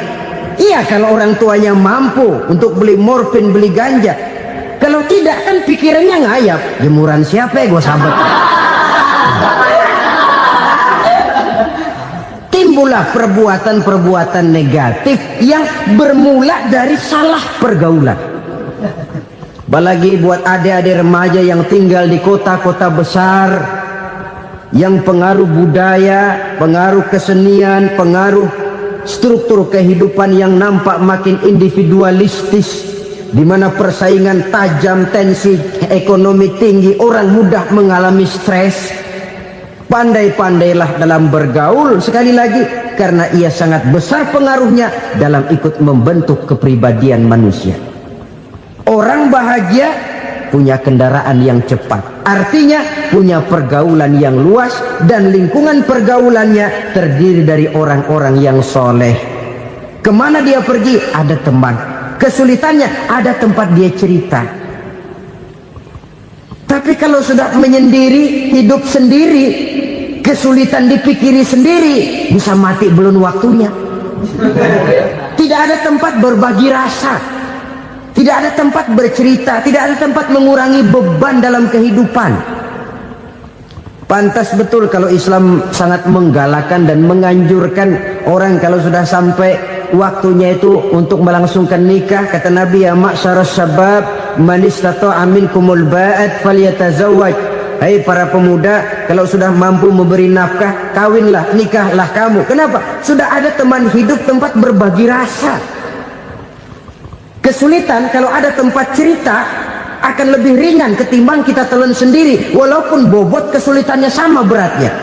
Iya, kalau orang tuanya mampu untuk beli morfin, beli ganja. Kalau tidak kan pikirannya ngayap, jemuran siapa ya gue sabet. Timbullah perbuatan-perbuatan negatif yang bermula dari salah pergaulan. Apalagi buat adik-adik remaja yang tinggal di kota-kota besar, yang pengaruh budaya, pengaruh kesenian, pengaruh struktur kehidupan yang nampak makin individualistis, di mana persaingan tajam, tensi ekonomi tinggi, orang mudah mengalami stres. Pandai-pandailah dalam bergaul, sekali lagi, karena ia sangat besar pengaruhnya dalam ikut membentuk kepribadian manusia. Orang bahagia punya kendaraan yang cepat, artinya punya pergaulan yang luas, dan lingkungan pergaulannya terdiri dari orang-orang yang soleh. Kemana dia pergi, ada teman. Kesulitannya, ada tempat dia cerita. Tapi kalau sudah menyendiri, hidup sendiri, kesulitan dipikiri sendiri, bisa mati belum waktunya. Tidak ada tempat berbagi rasa, tidak ada tempat bercerita, tidak ada tempat mengurangi beban dalam kehidupan. Pantas betul kalau Islam sangat menggalakkan dan menganjurkan orang kalau sudah sampai waktunya itu untuk melangsungkan nikah. Kata Nabi, ya ma'syaras syabab man istata'a minkumul ba'at falyatazawwaj. Hai para pemuda, kalau sudah mampu memberi nafkah, kawinlah, nikahlah kamu. Kenapa? Sudah ada teman hidup, tempat berbagi rasa. Kesulitan kalau ada tempat cerita akan lebih ringan ketimbang kita telan sendiri, walaupun bobot kesulitannya sama beratnya.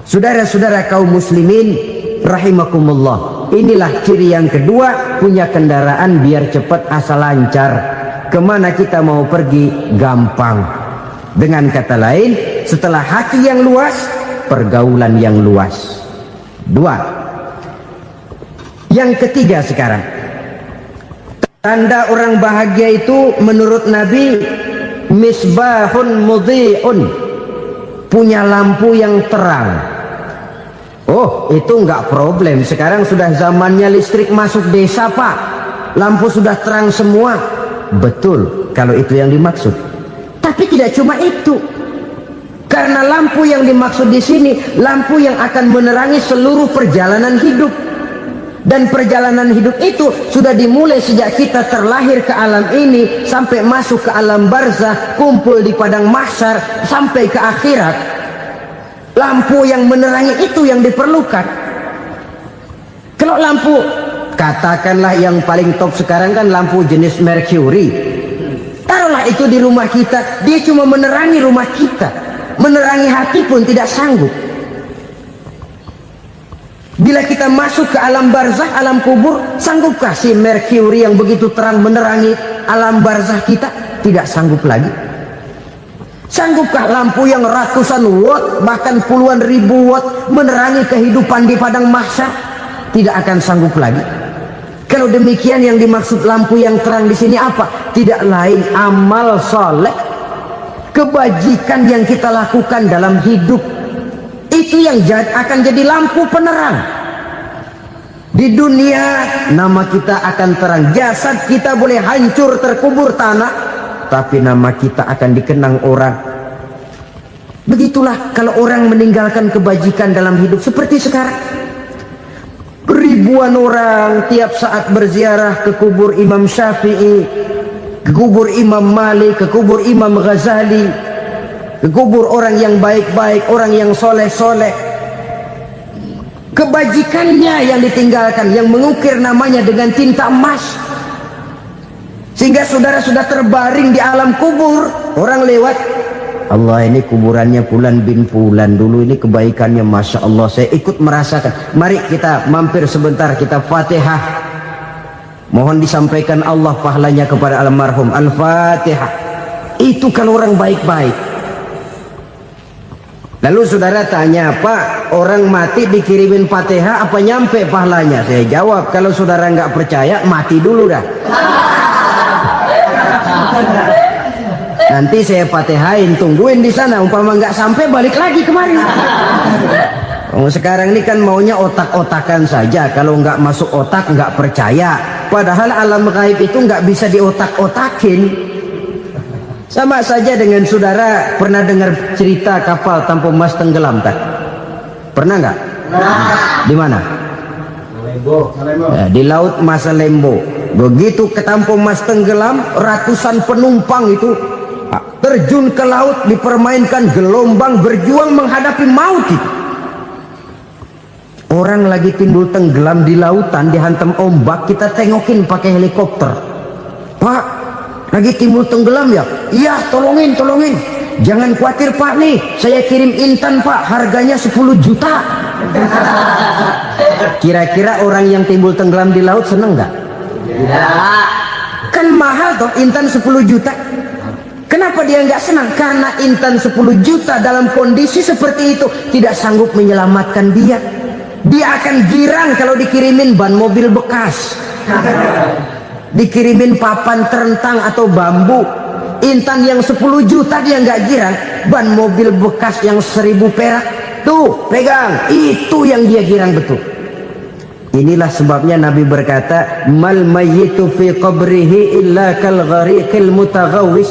Saudara-saudara kaum muslimin rahimakumullah, inilah ciri yang kedua, punya kendaraan biar cepat asal lancar. Kemana kita mau pergi gampang. Dengan kata lain, setelah hati yang luas, pergaulan yang luas. Dua. Yang ketiga sekarang, tanda orang bahagia itu menurut Nabi, misbahun mudhi'un, punya lampu yang terang. Oh, itu enggak problem. Sekarang sudah zamannya listrik masuk desa, Pak. Lampu sudah terang semua. Betul, kalau itu yang dimaksud. Tapi tidak cuma itu. Karena lampu yang dimaksud di sini, lampu yang akan menerangi seluruh perjalanan hidup. Dan perjalanan hidup itu sudah dimulai sejak kita terlahir ke alam ini, sampai masuk ke alam barzah, kumpul di padang mahsyar, sampai ke akhirat. Lampu yang menerangi itu yang diperlukan. Kalau lampu, katakanlah yang paling top sekarang kan lampu jenis Mercury. Taruhlah itu di rumah kita, dia cuma menerangi rumah kita, menerangi hati pun tidak sanggup. Bila kita masuk ke alam barzah, alam kubur, sanggupkah si Mercury yang begitu terang menerangi alam barzah kita? Tidak sanggup lagi. Sanggupkah lampu yang ratusan watt, bahkan puluhan ribu watt menerangi kehidupan di padang mahsyar? Tidak akan sanggup lagi. Kalau demikian, yang dimaksud lampu yang terang di sini apa? Tidak lain amal soleh, kebajikan yang kita lakukan dalam hidup. Itu yang akan jadi lampu penerang. Di dunia nama kita akan terang, jasad kita boleh hancur terkubur tanah, tapi nama kita akan dikenang orang. Begitulah kalau orang meninggalkan kebajikan dalam hidup seperti sekarang. Ribuan orang tiap saat berziarah ke kubur Imam Syafi'i, ke kubur Imam Malik, ke kubur Imam Ghazali, ke kubur orang yang baik-baik, orang yang soleh-soleh. Kebajikannya yang ditinggalkan, yang mengukir namanya dengan tinta emas, sehingga saudara sudah terbaring di alam kubur. Orang lewat, Allah, ini kuburannya Fulan bin Fulan, dulu ini kebaikannya Masya Allah, saya ikut merasakan. Mari kita mampir sebentar, kita Fatihah, mohon disampaikan Allah pahalanya kepada almarhum. Al-Fatihah. Itu kalau orang baik-baik. Lalu saudara tanya, Pak, orang mati dikirimin Fatihah apa nyampe pahalanya? Saya jawab, kalau saudara nggak percaya, mati dulu dah. Nanti saya Fatihain, tungguin di sana. Umpama nggak sampai, balik lagi kemari. Sekarang ini kan maunya otak-otakan saja. Kalau nggak masuk otak, nggak percaya. Padahal alam gaib itu nggak bisa diotak-otakin. Sama saja dengan saudara pernah dengar cerita kapal Tampu Mas tenggelam tak? Pernah nggak? Di mana? Ya, di laut Masalembo. Begitu ke Tampu Mas tenggelam, ratusan penumpang itu terjun ke laut, dipermainkan gelombang, berjuang menghadapi maut itu. Orang lagi timbul tenggelam di lautan, dihantam ombak, kita tengokin pakai helikopter. Pak, lagi timbul tenggelam ya? Iya, tolongin. Jangan khawatir Pak, nih saya kirim intan Pak, harganya 10 juta. Kira-kira orang yang timbul tenggelam di laut seneng nggak? Tidak. Kan mahal toh intan 10 juta. Kenapa dia nggak senang? Karena intan 10 juta dalam kondisi seperti itu tidak sanggup menyelamatkan dia. Dia akan girang kalau dikirimin ban mobil bekas, dikirimin papan terentang atau bambu. Intan yang 10 juta dia nggak girang, ban mobil bekas yang 1000 perak tuh pegang, itu yang dia girang betul. Inilah sebabnya Nabi berkata, mal mayyitu fi qabrihi illa kal ghariqil mutaghawwis.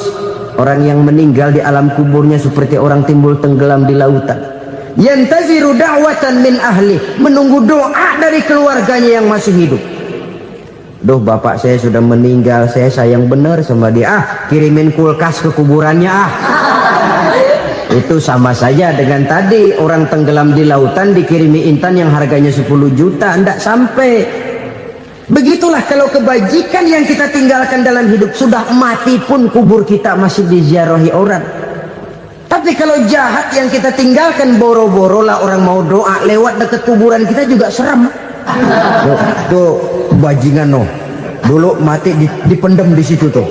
Orang yang meninggal di alam kuburnya seperti orang timbul tenggelam di lautan. Yantaziru da'watan min ahli, menunggu doa dari keluarganya yang masih hidup. Duh, bapak saya sudah meninggal, saya sayang benar sama dia. Kirimin kulkas ke kuburannya Itu sama saja dengan tadi orang tenggelam di lautan dikirimi intan yang harganya 10 juta, tidak sampai. Begitulah kalau kebajikan yang kita tinggalkan dalam hidup, sudah mati pun kubur kita masih diziarahi orang. Tapi kalau jahat yang kita tinggalkan, boro-boro lah orang mau doa lewat dekat kuburan kita juga serem. Tuh bajingan no, dulu mati dipendem di situ tuh.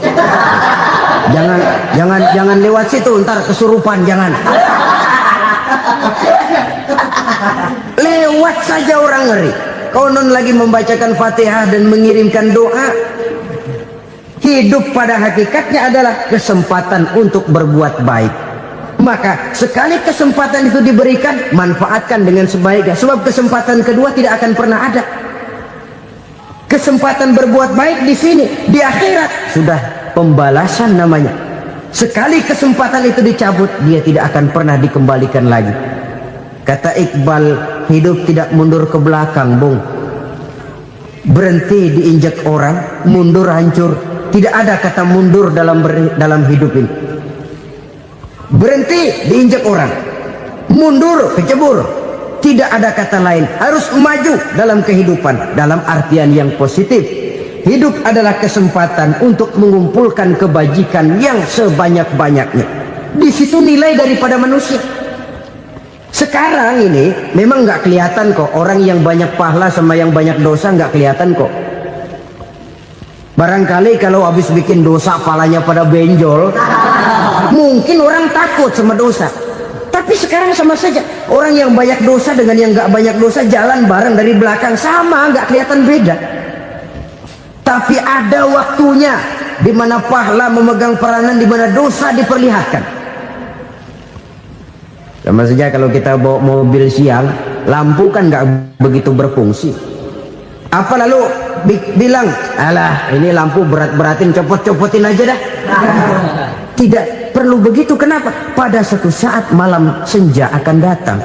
Jangan lewat situ, ntar kesurupan, jangan. Lewat saja orang ngeri. Konon lagi membacakan Fatihah dan mengirimkan doa. Hidup pada hakikatnya adalah kesempatan untuk berbuat baik. Maka sekali kesempatan itu diberikan, manfaatkan dengan sebaiknya. Sebab kesempatan kedua tidak akan pernah ada. Kesempatan berbuat baik di sini, di akhirat sudah pembalasan namanya. Sekali kesempatan itu dicabut, dia tidak akan pernah dikembalikan lagi. Kata Iqbal, hidup tidak mundur ke belakang, Bung. Berhenti diinjak orang, mundur hancur. Tidak ada kata mundur dalam hidup ini. Berhenti diinjak orang, mundur kecebur. Tidak ada kata lain. Harus maju dalam kehidupan, dalam artian yang positif. Hidup adalah kesempatan untuk mengumpulkan kebajikan yang sebanyak-banyaknya. Di situ nilai daripada manusia. Sekarang ini memang nggak kelihatan kok, orang yang banyak pahala sama yang banyak dosa nggak kelihatan kok. Barangkali kalau habis bikin dosa palanya pada benjol, mungkin orang takut sama dosa. Tapi sekarang sama saja, orang yang banyak dosa dengan yang nggak banyak dosa jalan bareng dari belakang, sama, nggak kelihatan beda. Tapi ada waktunya di mana pahala memegang peranan, di mana dosa diperlihatkan. Sama saja kalau kita bawa mobil siang, lampu kan nggak begitu berfungsi. Apa lalu bilang, alah ini lampu berat-beratin, copot-copotin aja dah. Tidak perlu begitu. Kenapa? Pada suatu saat malam senja akan datang.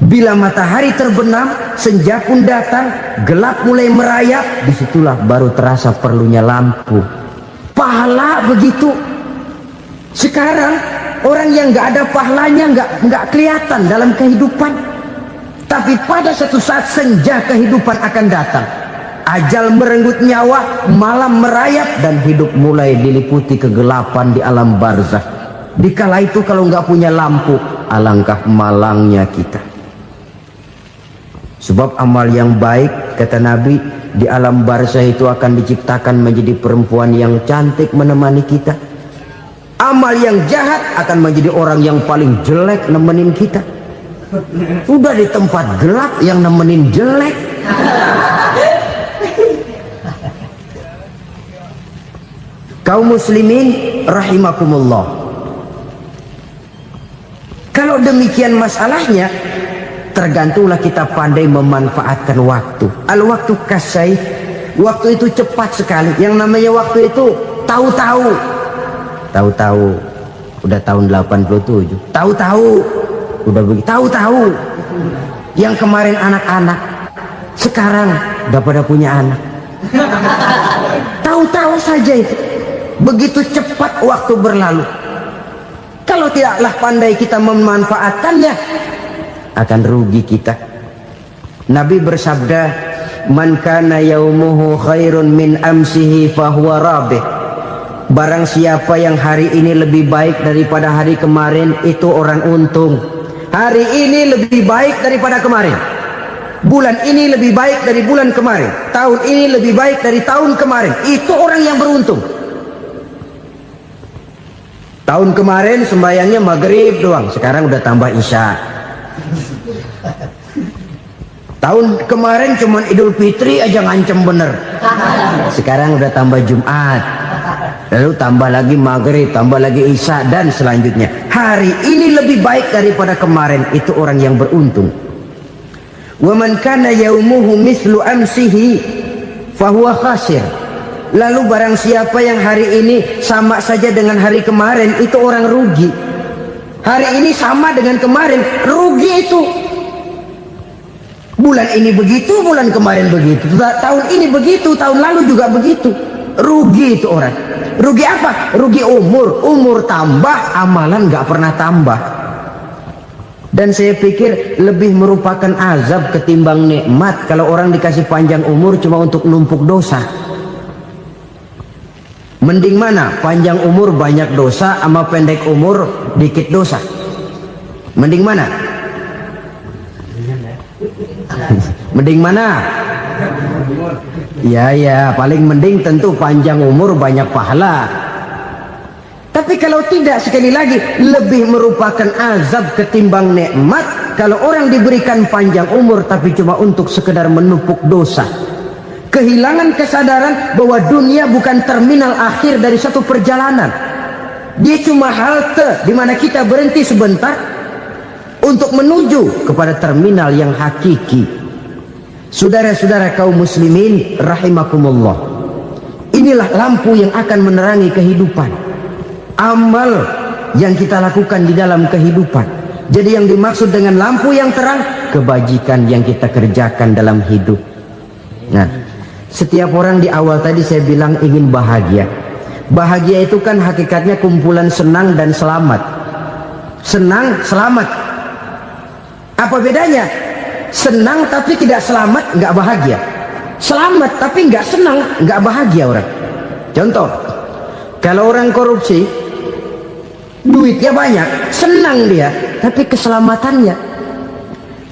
Bila matahari terbenam, senja pun datang, gelap mulai merayap, disitulah baru terasa perlunya lampu. Pahala begitu. Sekarang orang yang nggak ada pahalanya nggak kelihatan dalam kehidupan. Tapi pada suatu saat senja kehidupan akan datang. Ajal merenggut nyawa, malam merayap, dan hidup mulai diliputi kegelapan di alam barzakh. Dikala itu kalau nggak punya lampu, alangkah malangnya kita. Sebab amal yang baik, kata Nabi, di alam barzakh itu akan diciptakan menjadi perempuan yang cantik menemani kita. Amal yang jahat akan menjadi orang yang paling jelek nemenin kita. Udah di tempat gelap yang nemenin jelek. Kaum muslimin rahimakumullah. Kalau demikian masalahnya, tergantunglah kita pandai memanfaatkan waktu. Al-waktu kasayf, waktu itu cepat sekali. Yang namanya waktu itu tahu-tahu. Tahu-tahu udah tahun 87. Tahu-tahu udah begitu. Tahu-tahu yang kemarin anak-anak, sekarang udah pada punya anak. Tahu-tahu saja itu. Begitu cepat waktu berlalu. Kalau tidaklah pandai kita memanfaatkannya, akan rugi kita. Nabi bersabda, man kana yaumuhu khairun min amsihi fahuwa rabih. Barang siapa yang hari ini lebih baik daripada hari kemarin, itu orang untung. Hari ini lebih baik daripada kemarin, bulan ini lebih baik dari bulan kemarin, tahun ini lebih baik dari tahun kemarin, itu orang yang beruntung. Tahun kemarin sembahyangnya maghrib doang, sekarang udah tambah isya. Tahun kemarin cuman Idul Fitri aja ngancem bener, sekarang udah tambah Jumat, lalu tambah lagi maghrib, tambah lagi isya, dan selanjutnya. Hari ini lebih baik daripada kemarin, itu orang yang beruntung. Wa man kana yaumuhu mislu amsihi fahuwa khasir. Lalu barang siapa yang hari ini sama saja dengan hari kemarin, itu orang rugi. Hari ini sama dengan kemarin, rugi itu. Bulan ini begitu, bulan kemarin begitu, tahun ini begitu, tahun lalu juga begitu. Rugi itu orang. Rugi apa? Rugi umur. Umur tambah, amalan gak pernah tambah. Dan saya pikir lebih merupakan azab ketimbang nikmat kalau orang dikasih panjang umur cuma untuk numpuk dosa. Mending mana? Panjang umur banyak dosa sama pendek umur dikit dosa? Mending mana? Mending mana? Ya, paling mending tentu panjang umur banyak pahala. Tapi kalau tidak, sekali lagi, lebih merupakan azab ketimbang nikmat kalau orang diberikan panjang umur tapi cuma untuk sekedar menumpuk dosa. Kehilangan kesadaran bahwa dunia bukan terminal akhir dari satu perjalanan. Dia cuma halte di mana kita berhenti sebentar untuk menuju kepada terminal yang hakiki. Saudara-saudara kaum muslimin rahimakumullah, inilah lampu yang akan menerangi kehidupan, amal yang kita lakukan di dalam kehidupan. Jadi yang dimaksud dengan lampu yang terang, kebajikan yang kita kerjakan dalam hidup. Nah, setiap orang di awal tadi saya bilang ingin bahagia. Bahagia itu kan hakikatnya kumpulan senang dan selamat. Senang, selamat. Apa bedanya? Senang tapi tidak selamat, nggak bahagia. Selamat tapi nggak senang, nggak bahagia orang. Contoh, kalau orang korupsi, duitnya banyak, senang dia, tapi keselamatannya.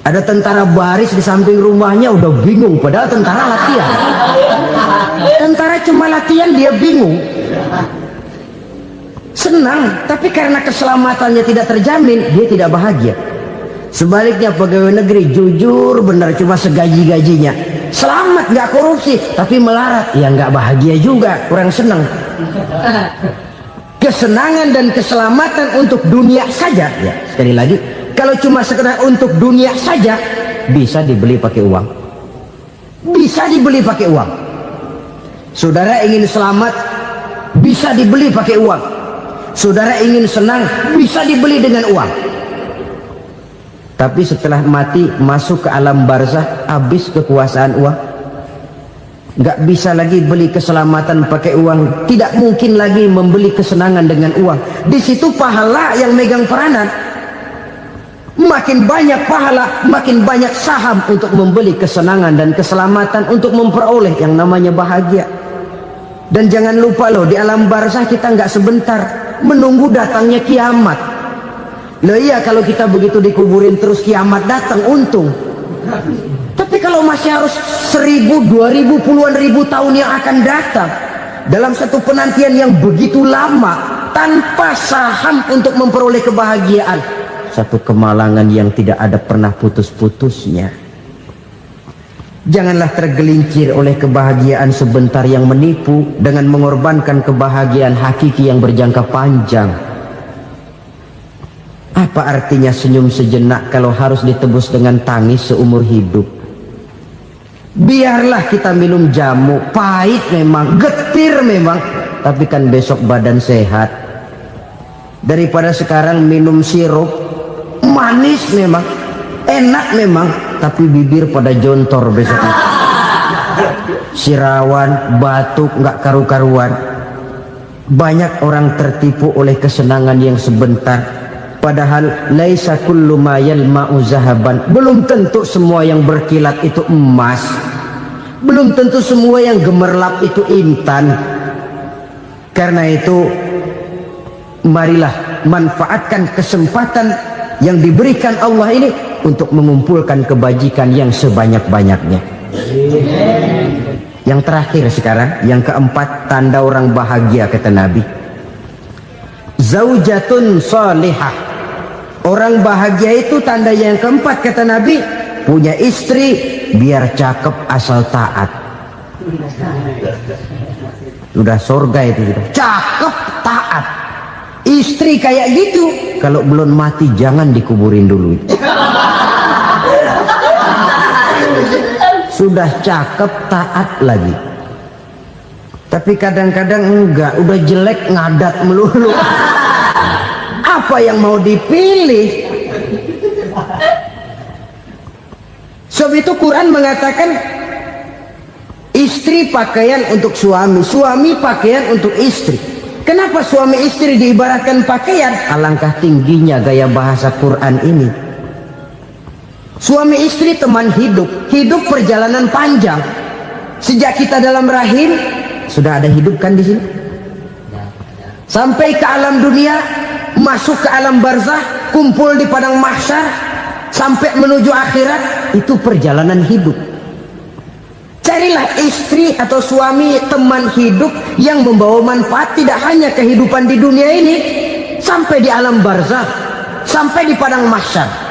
Ada tentara baris di samping rumahnya udah bingung, padahal tentara latihan. Tentara cuma latihan, dia bingung. Senang, tapi karena keselamatannya tidak terjamin, dia tidak bahagia. Sebaliknya pegawai negeri jujur benar, cuma segaji-gajinya, selamat nggak korupsi tapi melarat, ya nggak bahagia juga, kurang senang. Kesenangan dan keselamatan untuk dunia saja, ya sekali lagi, kalau cuma sekedar untuk dunia saja, bisa dibeli pakai uang, bisa dibeli pakai uang. Saudara ingin selamat, bisa dibeli pakai uang. Saudara ingin senang, bisa dibeli dengan uang. Tapi setelah mati masuk ke alam barzah, habis kekuasaan uang. Nggak bisa lagi beli keselamatan pakai uang, tidak mungkin lagi membeli kesenangan dengan uang. Di situ pahala yang megang peranan. Makin banyak pahala, makin banyak saham untuk membeli kesenangan dan keselamatan, untuk memperoleh yang namanya bahagia. Dan jangan lupa loh, di alam barzah kita nggak sebentar, menunggu datangnya kiamat. Loh iya, kalau kita begitu dikuburin terus kiamat datang, untung. Tapi kalau masih harus 1000, 2000, puluhan ribu tahun yang akan datang, dalam satu penantian yang begitu lama, tanpa saham untuk memperoleh kebahagiaan, satu kemalangan yang tidak ada pernah putus-putusnya. Janganlah tergelincir oleh kebahagiaan sebentar yang menipu dengan mengorbankan kebahagiaan hakiki yang berjangka panjang. Apa artinya senyum sejenak kalau harus ditebus dengan tangis seumur hidup? Biarlah kita minum jamu, pahit memang, getir memang, tapi kan besok badan sehat. Daripada sekarang minum sirup, manis memang, enak memang, tapi bibir pada jontor besoknya. Sirawan, batuk, nggak karu-karuan. Banyak orang tertipu oleh kesenangan yang sebentar, padahal laisa kullu ma yalma'u zahaban. Belum tentu semua yang berkilat itu emas, belum tentu semua yang gemerlap itu intan. Karena itu marilah manfaatkan kesempatan yang diberikan Allah ini untuk mengumpulkan kebajikan yang sebanyak-banyaknya. Yang terakhir sekarang, yang keempat, tanda orang bahagia kata Nabi. Zaujatun salihah. Orang bahagia itu tanda yang keempat kata Nabi, punya istri biar cakep asal taat. Sudah surga itu sudah. Cakep taat. Istri kayak gitu, kalau belum mati jangan dikuburin dulu. Sudah cakep taat lagi, tapi kadang-kadang enggak, udah jelek ngadat melulu. Apa yang mau dipilih? Sebab itu Quran mengatakan istri pakaian untuk suami, suami pakaian untuk istri. Kenapa suami istri diibaratkan pakaian? Alangkah tingginya gaya bahasa Quran ini. Suami istri teman hidup, hidup perjalanan panjang. Sejak kita dalam rahim sudah ada hidup kan di sini. Sampai ke alam dunia, masuk ke alam barzah, kumpul di padang mahsyar, sampai menuju akhirat, itu perjalanan hidup. Carilah istri atau suami teman hidup yang membawa manfaat tidak hanya kehidupan di dunia ini, sampai di alam barzah, sampai di padang mahsyar.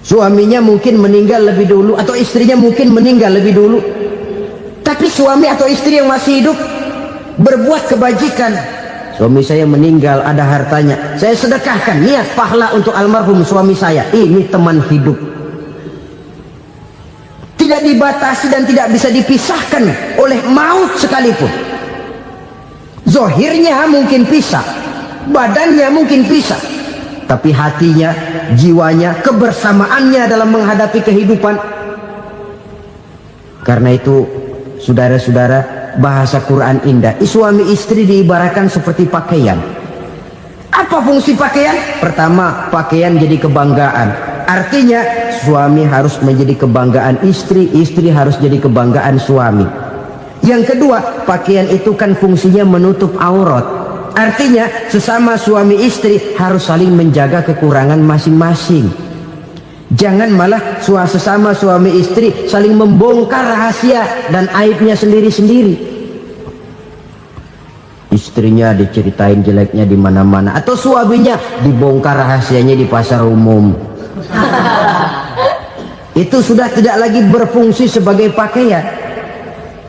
Suaminya mungkin meninggal lebih dulu, atau istrinya mungkin meninggal lebih dulu, tapi suami atau istri yang masih hidup berbuat kebajikan. Suami saya meninggal, ada hartanya, saya sedekahkan, niat pahala untuk almarhum suami saya. Ini teman hidup, tidak dibatasi dan tidak bisa dipisahkan oleh maut sekalipun. Zohirnya mungkin pisah, badannya mungkin pisah, tapi hatinya, jiwanya, kebersamaannya dalam menghadapi kehidupan. Karena itu saudara-saudara, bahasa Quran indah. Suami istri diibaratkan seperti pakaian. Apa fungsi pakaian? Pertama, pakaian jadi kebanggaan. Artinya suami harus menjadi kebanggaan istri, istri harus jadi kebanggaan suami. Yang kedua, pakaian itu kan fungsinya menutup aurat. Artinya sesama suami istri harus saling menjaga kekurangan masing-masing. Jangan malah sesama suami istri saling membongkar rahasia dan aibnya sendiri-sendiri. Istrinya diceritain jeleknya di mana-mana, atau suaminya dibongkar rahasianya di pasar umum. Itu sudah tidak lagi berfungsi sebagai pakaian.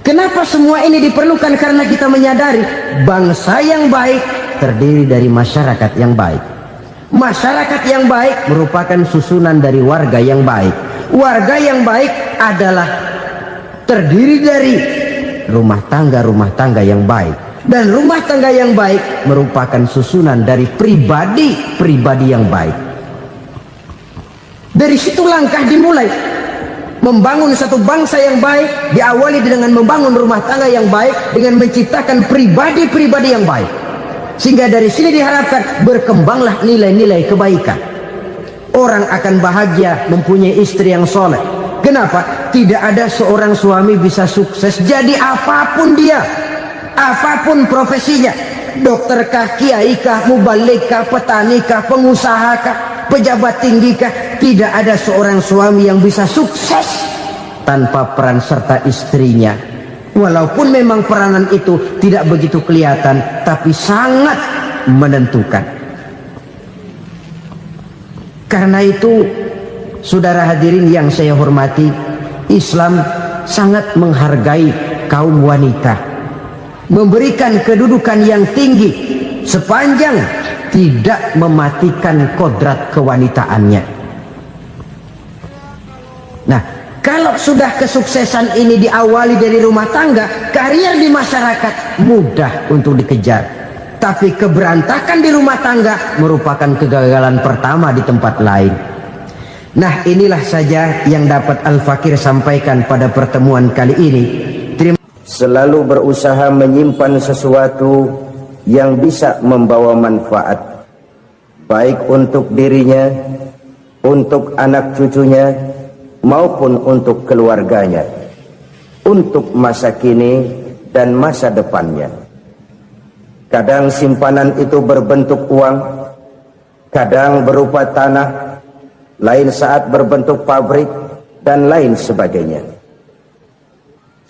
Kenapa semua ini diperlukan? Karena kita menyadari bangsa yang baik terdiri dari masyarakat yang baik. Masyarakat yang baik merupakan susunan dari warga yang baik. Warga yang baik adalah terdiri dari rumah tangga yang baik. Dan rumah tangga yang baik merupakan susunan dari pribadi yang baik. Dari situ langkah dimulai. Membangun satu bangsa yang baik diawali dengan membangun rumah tangga yang baik, dengan menciptakan pribadi-pribadi yang baik. Sehingga dari sini diharapkan berkembanglah nilai-nilai kebaikan. Orang akan bahagia mempunyai istri yang soleh. Kenapa? Tidak ada seorang suami bisa sukses jadi apapun dia, apapun profesinya. Dokterkah, kiaikah, mubalikah, petanikah, pengusahakah, pejabat tinggikah, tidak ada seorang suami yang bisa sukses tanpa peran serta istrinya. Walaupun memang peranan itu tidak begitu kelihatan, tapi sangat menentukan. Karena itu, saudara hadirin yang saya hormati, Islam sangat menghargai kaum wanita, memberikan kedudukan yang tinggi sepanjang tidak mematikan kodrat kewanitaannya. Nah, kalau sudah kesuksesan ini diawali dari rumah tangga, karier di masyarakat mudah untuk dikejar. Tapi keberantakan di rumah tangga merupakan kegagalan pertama di tempat lain. Nah, inilah saja yang dapat Al-Fakir sampaikan pada pertemuan kali ini. selalu berusaha menyimpan sesuatu yang bisa membawa manfaat, baik untuk dirinya, untuk anak cucunya, maupun untuk keluarganya, untuk masa kini dan masa depannya. Kadang simpanan itu berbentuk uang, kadang berupa tanah, lain saat berbentuk pabrik, dan lain sebagainya.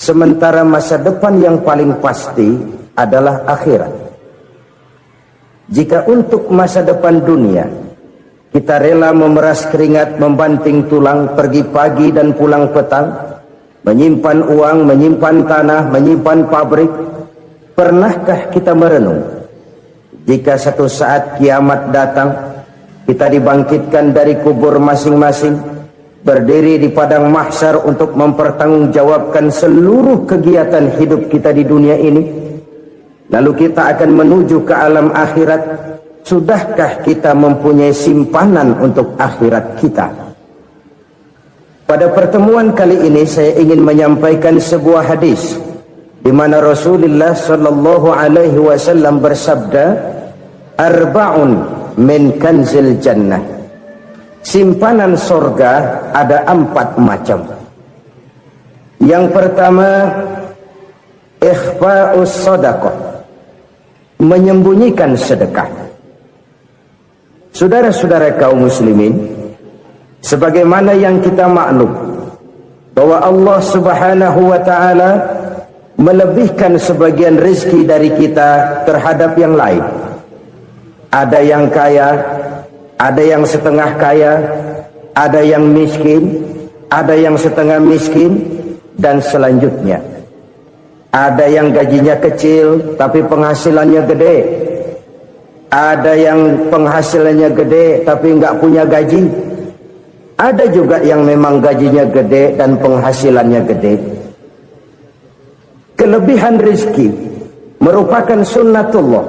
Sementara masa depan yang paling pasti adalah akhirat. Jika untuk masa depan dunia kita rela memeras keringat, membanting tulang, pergi pagi dan pulang petang, menyimpan uang, menyimpan tanah, menyimpan pabrik, pernahkah kita merenung jika satu saat kiamat datang, kita dibangkitkan dari kubur masing-masing, berdiri di padang mahsyar untuk mempertanggungjawabkan seluruh kegiatan hidup kita di dunia ini, lalu kita akan menuju ke alam akhirat. Sudahkah kita mempunyai simpanan untuk akhirat kita? Pada pertemuan kali ini saya ingin menyampaikan sebuah hadis di mana Rasulullah sallallahu alaihi wasallam bersabda, "Arba'un min kanzil jannah." Simpanan sorga ada 4 macam. Yang pertama, ikhfa'us sadaqah, menyembunyikan sedekah. Saudara-saudara kaum muslimin, sebagaimana yang kita maklum bahwa Allah Subhanahu wa taala melebihkan sebagian rezeki dari kita terhadap yang lain. Ada yang kaya, ada yang setengah kaya, ada yang miskin, ada yang setengah miskin, dan selanjutnya. Ada yang gajinya kecil tapi penghasilannya gede. Ada yang penghasilannya gede tapi nggak punya gaji. Ada juga yang memang gajinya gede dan penghasilannya gede. Kelebihan rezeki merupakan sunnatullah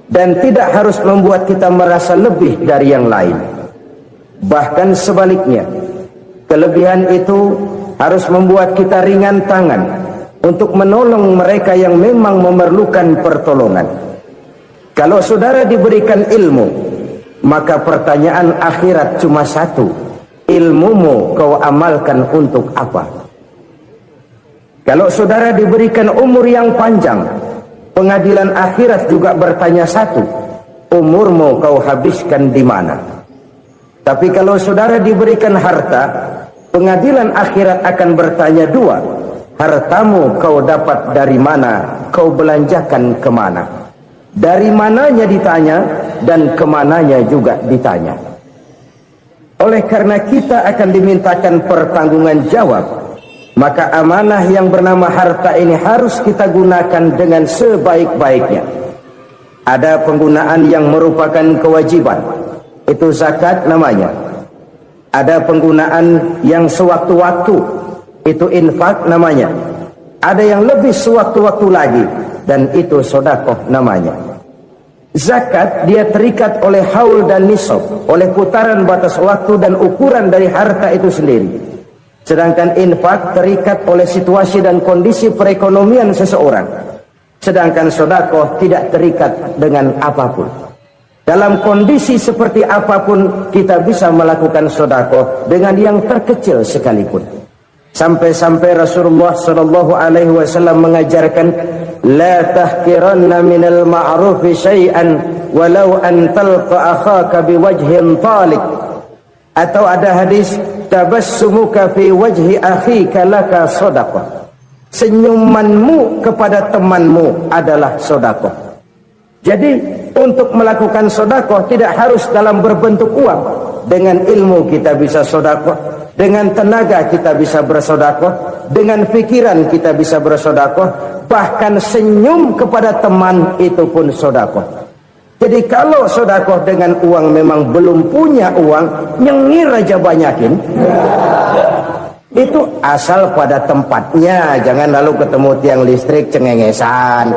dan tidak harus membuat kita merasa lebih dari yang lain. Bahkan sebaliknya, kelebihan itu harus membuat kita ringan tangan untuk menolong mereka yang memang memerlukan pertolongan. Kalau saudara diberikan ilmu, maka pertanyaan akhirat cuma satu: ilmumu kau amalkan untuk apa? Kalau saudara diberikan umur yang panjang, pengadilan akhirat juga bertanya satu: umurmu kau habiskan di mana? Tapi kalau saudara diberikan harta, pengadilan akhirat akan bertanya 2: hartamu kau dapat dari mana? Kau belanjakan kemana? Dari mananya ditanya, dan kemananya juga ditanya. Oleh karena kita akan dimintakan pertanggungan jawab, maka amanah yang bernama harta ini harus kita gunakan dengan sebaik-baiknya. Ada penggunaan yang merupakan kewajiban, itu zakat namanya. Ada penggunaan yang sewaktu-waktu, itu infak namanya. Ada yang lebih sewaktu-waktu lagi, dan itu sedekah namanya. Zakat dia terikat oleh haul dan nisab, oleh putaran batas waktu dan ukuran dari harta itu sendiri. Sedangkan infak terikat oleh situasi dan kondisi perekonomian seseorang. Sedangkan sedekah tidak terikat dengan apapun. Dalam kondisi seperti apapun kita bisa melakukan sedekah dengan yang terkecil sekalipun. Sampai-sampai Rasulullah sallallahu alaihi wasallam mengajarkan, la tahqiranna minal ma'rufi syai'an walau an talqa akhaka biwajhin talik. Atau ada hadis, tabassumuka fi wajhi akhika laka shadaqah. Senyumanmu kepada temanmu adalah sedekah. Jadi untuk melakukan sedekah tidak harus dalam berbentuk uang. Dengan ilmu kita bisa sedekah, dengan tenaga kita bisa bersedekah, dengan pikiran kita bisa bersedekah, bahkan senyum kepada teman itu pun sedekah. Jadi kalau sedekah dengan uang memang belum punya uang, nyengir aja banyakin. Itu asal pada tempatnya, jangan lalu ketemu tiang listrik cengengesan.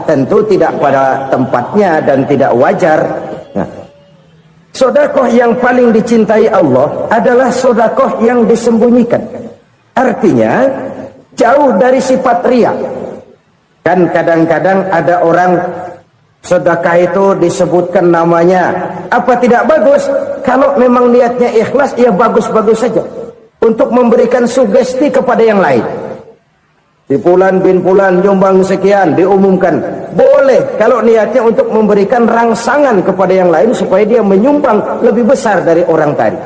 Tentu tidak pada tempatnya dan tidak wajar. Nah, sedekah yang paling dicintai Allah adalah sedekah yang disembunyikan. Artinya, jauh dari sifat riya. Kan kadang-kadang ada orang sedekah itu disebutkan namanya, apa tidak bagus? Kalau memang niatnya ikhlas, ya bagus-bagus saja untuk memberikan sugesti kepada yang lain. Si Fulan bin Fulan nyumbang sekian, diumumkan. Boleh kalau niatnya untuk memberikan rangsangan kepada yang lain supaya dia menyumbang lebih besar dari orang tadi.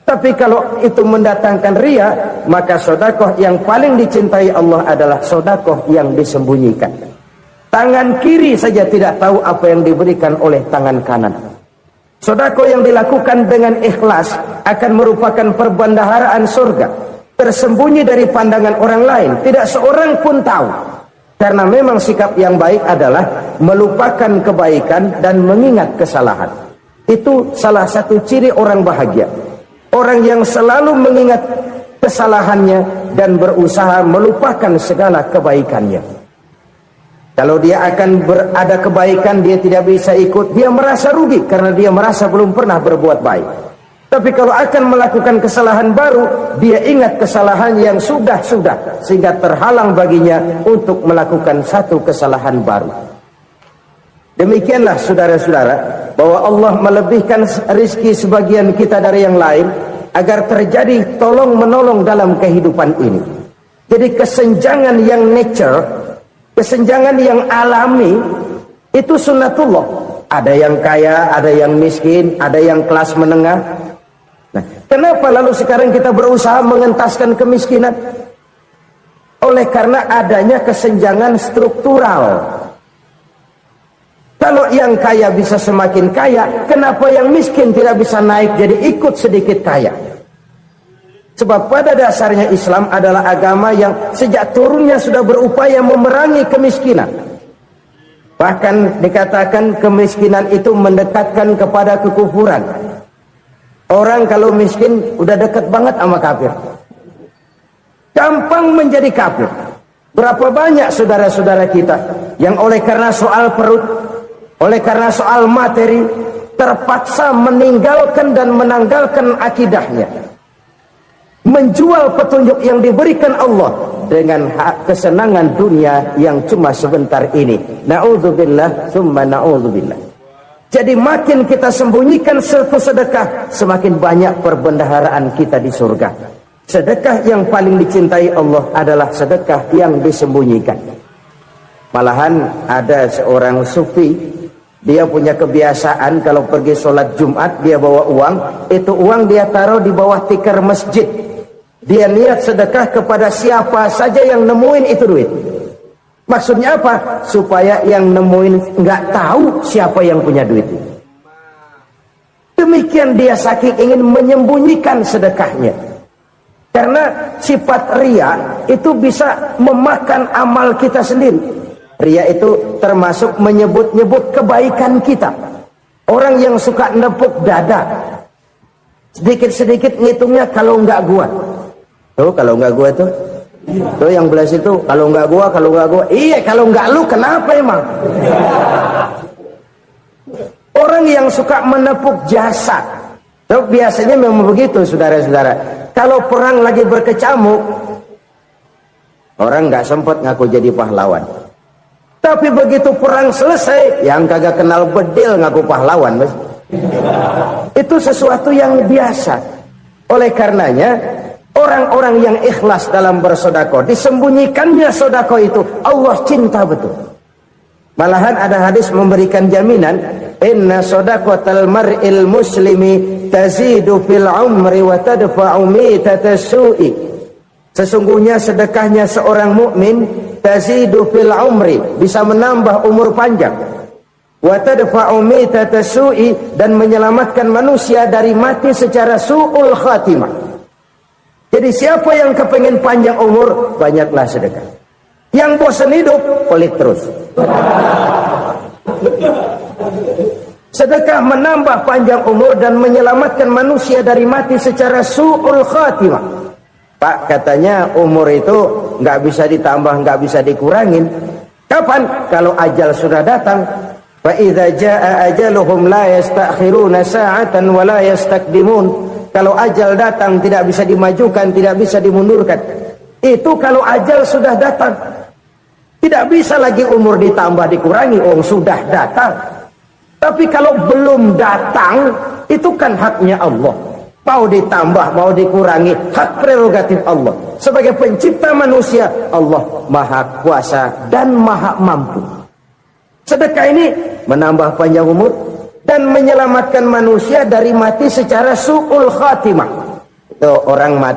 Tapi kalau itu mendatangkan riya, maka sedekah yang paling dicintai Allah adalah sedekah yang disembunyikan. Tangan kiri saja tidak tahu apa yang diberikan oleh tangan kanan. Sedekah yang dilakukan dengan ikhlas akan merupakan perbendaharaan surga, tersembunyi dari pandangan orang lain, tidak seorang pun tahu. Karena memang sikap yang baik adalah melupakan kebaikan dan mengingat kesalahan. Itu salah satu ciri orang bahagia. Orang yang selalu mengingat kesalahannya dan berusaha melupakan segala kebaikannya. Kalau dia akan berada kebaikan, dia tidak bisa ikut, dia merasa rugi karena dia merasa belum pernah berbuat baik. Tapi kalau akan melakukan kesalahan baru, dia ingat kesalahan yang sudah-sudah, sehingga terhalang baginya untuk melakukan satu kesalahan baru. Demikianlah saudara-saudara, bahwa Allah melebihkan rizki sebagian kita dari yang lain, agar terjadi tolong-menolong dalam kehidupan ini. Jadi kesenjangan yang nature, kesenjangan yang alami, itu sunnatullah. Ada yang kaya, ada yang miskin, ada yang kelas menengah. Nah, kenapa lalu sekarang kita berusaha mengentaskan kemiskinan? Oleh karena adanya kesenjangan struktural. Kalau yang kaya bisa semakin kaya, kenapa yang miskin tidak bisa naik jadi ikut sedikit kaya? Sebab pada dasarnya Islam adalah agama yang sejak turunnya sudah berupaya memerangi kemiskinan. Bahkan dikatakan kemiskinan itu mendekatkan kepada kekufuran. Orang kalau miskin udah dekat banget sama kafir. Gampang menjadi kafir. Berapa banyak saudara-saudara kita yang oleh karena soal perut, oleh karena soal materi, terpaksa meninggalkan dan menanggalkan akidahnya, menjual petunjuk yang diberikan Allah dengan kesenangan dunia yang cuma sebentar ini. Na'udzubillah summa na'udzubillah. Jadi makin kita sembunyikan satu sedekah, semakin banyak perbendaharaan kita di surga. Sedekah yang paling dicintai Allah adalah sedekah yang disembunyikan. Malahan ada seorang sufi, dia punya kebiasaan kalau pergi sholat Jumat dia bawa uang, itu uang dia taruh di bawah tikar masjid. Dia niat sedekah kepada siapa saja yang nemuin itu duit. Maksudnya apa? Supaya yang nemuin nggak tahu siapa yang punya duit itu. Demikian dia saking ingin menyembunyikan sedekahnya. Karena sifat riya itu bisa memakan amal kita sendiri. Riya itu termasuk menyebut-nyebut kebaikan kita. Orang yang suka nepuk dada, sedikit-sedikit ngitungnya kalau nggak gua. Tuh kalau nggak gua tuh yang belas itu kalau nggak gua, iya kalau nggak lu kenapa emang? Orang yang suka menepuk jasad, tuh biasanya memang begitu saudara-saudara. Kalau perang lagi berkecamuk, orang nggak sempat ngaku jadi pahlawan. Tapi begitu perang selesai, yang kagak kenal bedil ngaku pahlawan, mas. Itu sesuatu yang biasa. Oleh karenanya, orang-orang yang ikhlas dalam bersedekah, disembunyikannya sedekah itu, Allah cinta betul. Malahan ada hadis memberikan jaminan, inna sedaqatal mar'il muslimi tazidu fil umri wa tadfa'u mitatas su'i. Sesungguhnya sedekahnya seorang mukmin tazidu fil umri, bisa menambah umur panjang, wa tadfa'u mitatas su'i, dan menyelamatkan manusia dari mati secara su'ul khatimah. Jadi siapa yang kepengen panjang umur, banyaklah sedekah. Yang bosan hidup, pelit terus. Sedekah menambah panjang umur dan menyelamatkan manusia dari mati secara su'ul khatimah. Pak, katanya umur itu nggak bisa ditambah, nggak bisa dikurangin. Kapan? Kalau ajal sudah datang. Fa idza jaa ajaluhum la yastakhiruna sa'atan wa la yastakdimun. Kalau ajal datang tidak bisa dimajukan, tidak bisa dimundurkan. Itu kalau ajal sudah datang. Tidak bisa lagi umur ditambah dikurangi, sudah datang. Tapi kalau belum datang, itu kan haknya Allah. Mau ditambah, mau dikurangi, hak prerogatif Allah. Sebagai pencipta manusia, Allah maha kuasa dan maha mampu. Sedekah ini menambah panjang umur dan menyelamatkan manusia dari mati secara su'ul khatimah. Itu orang mati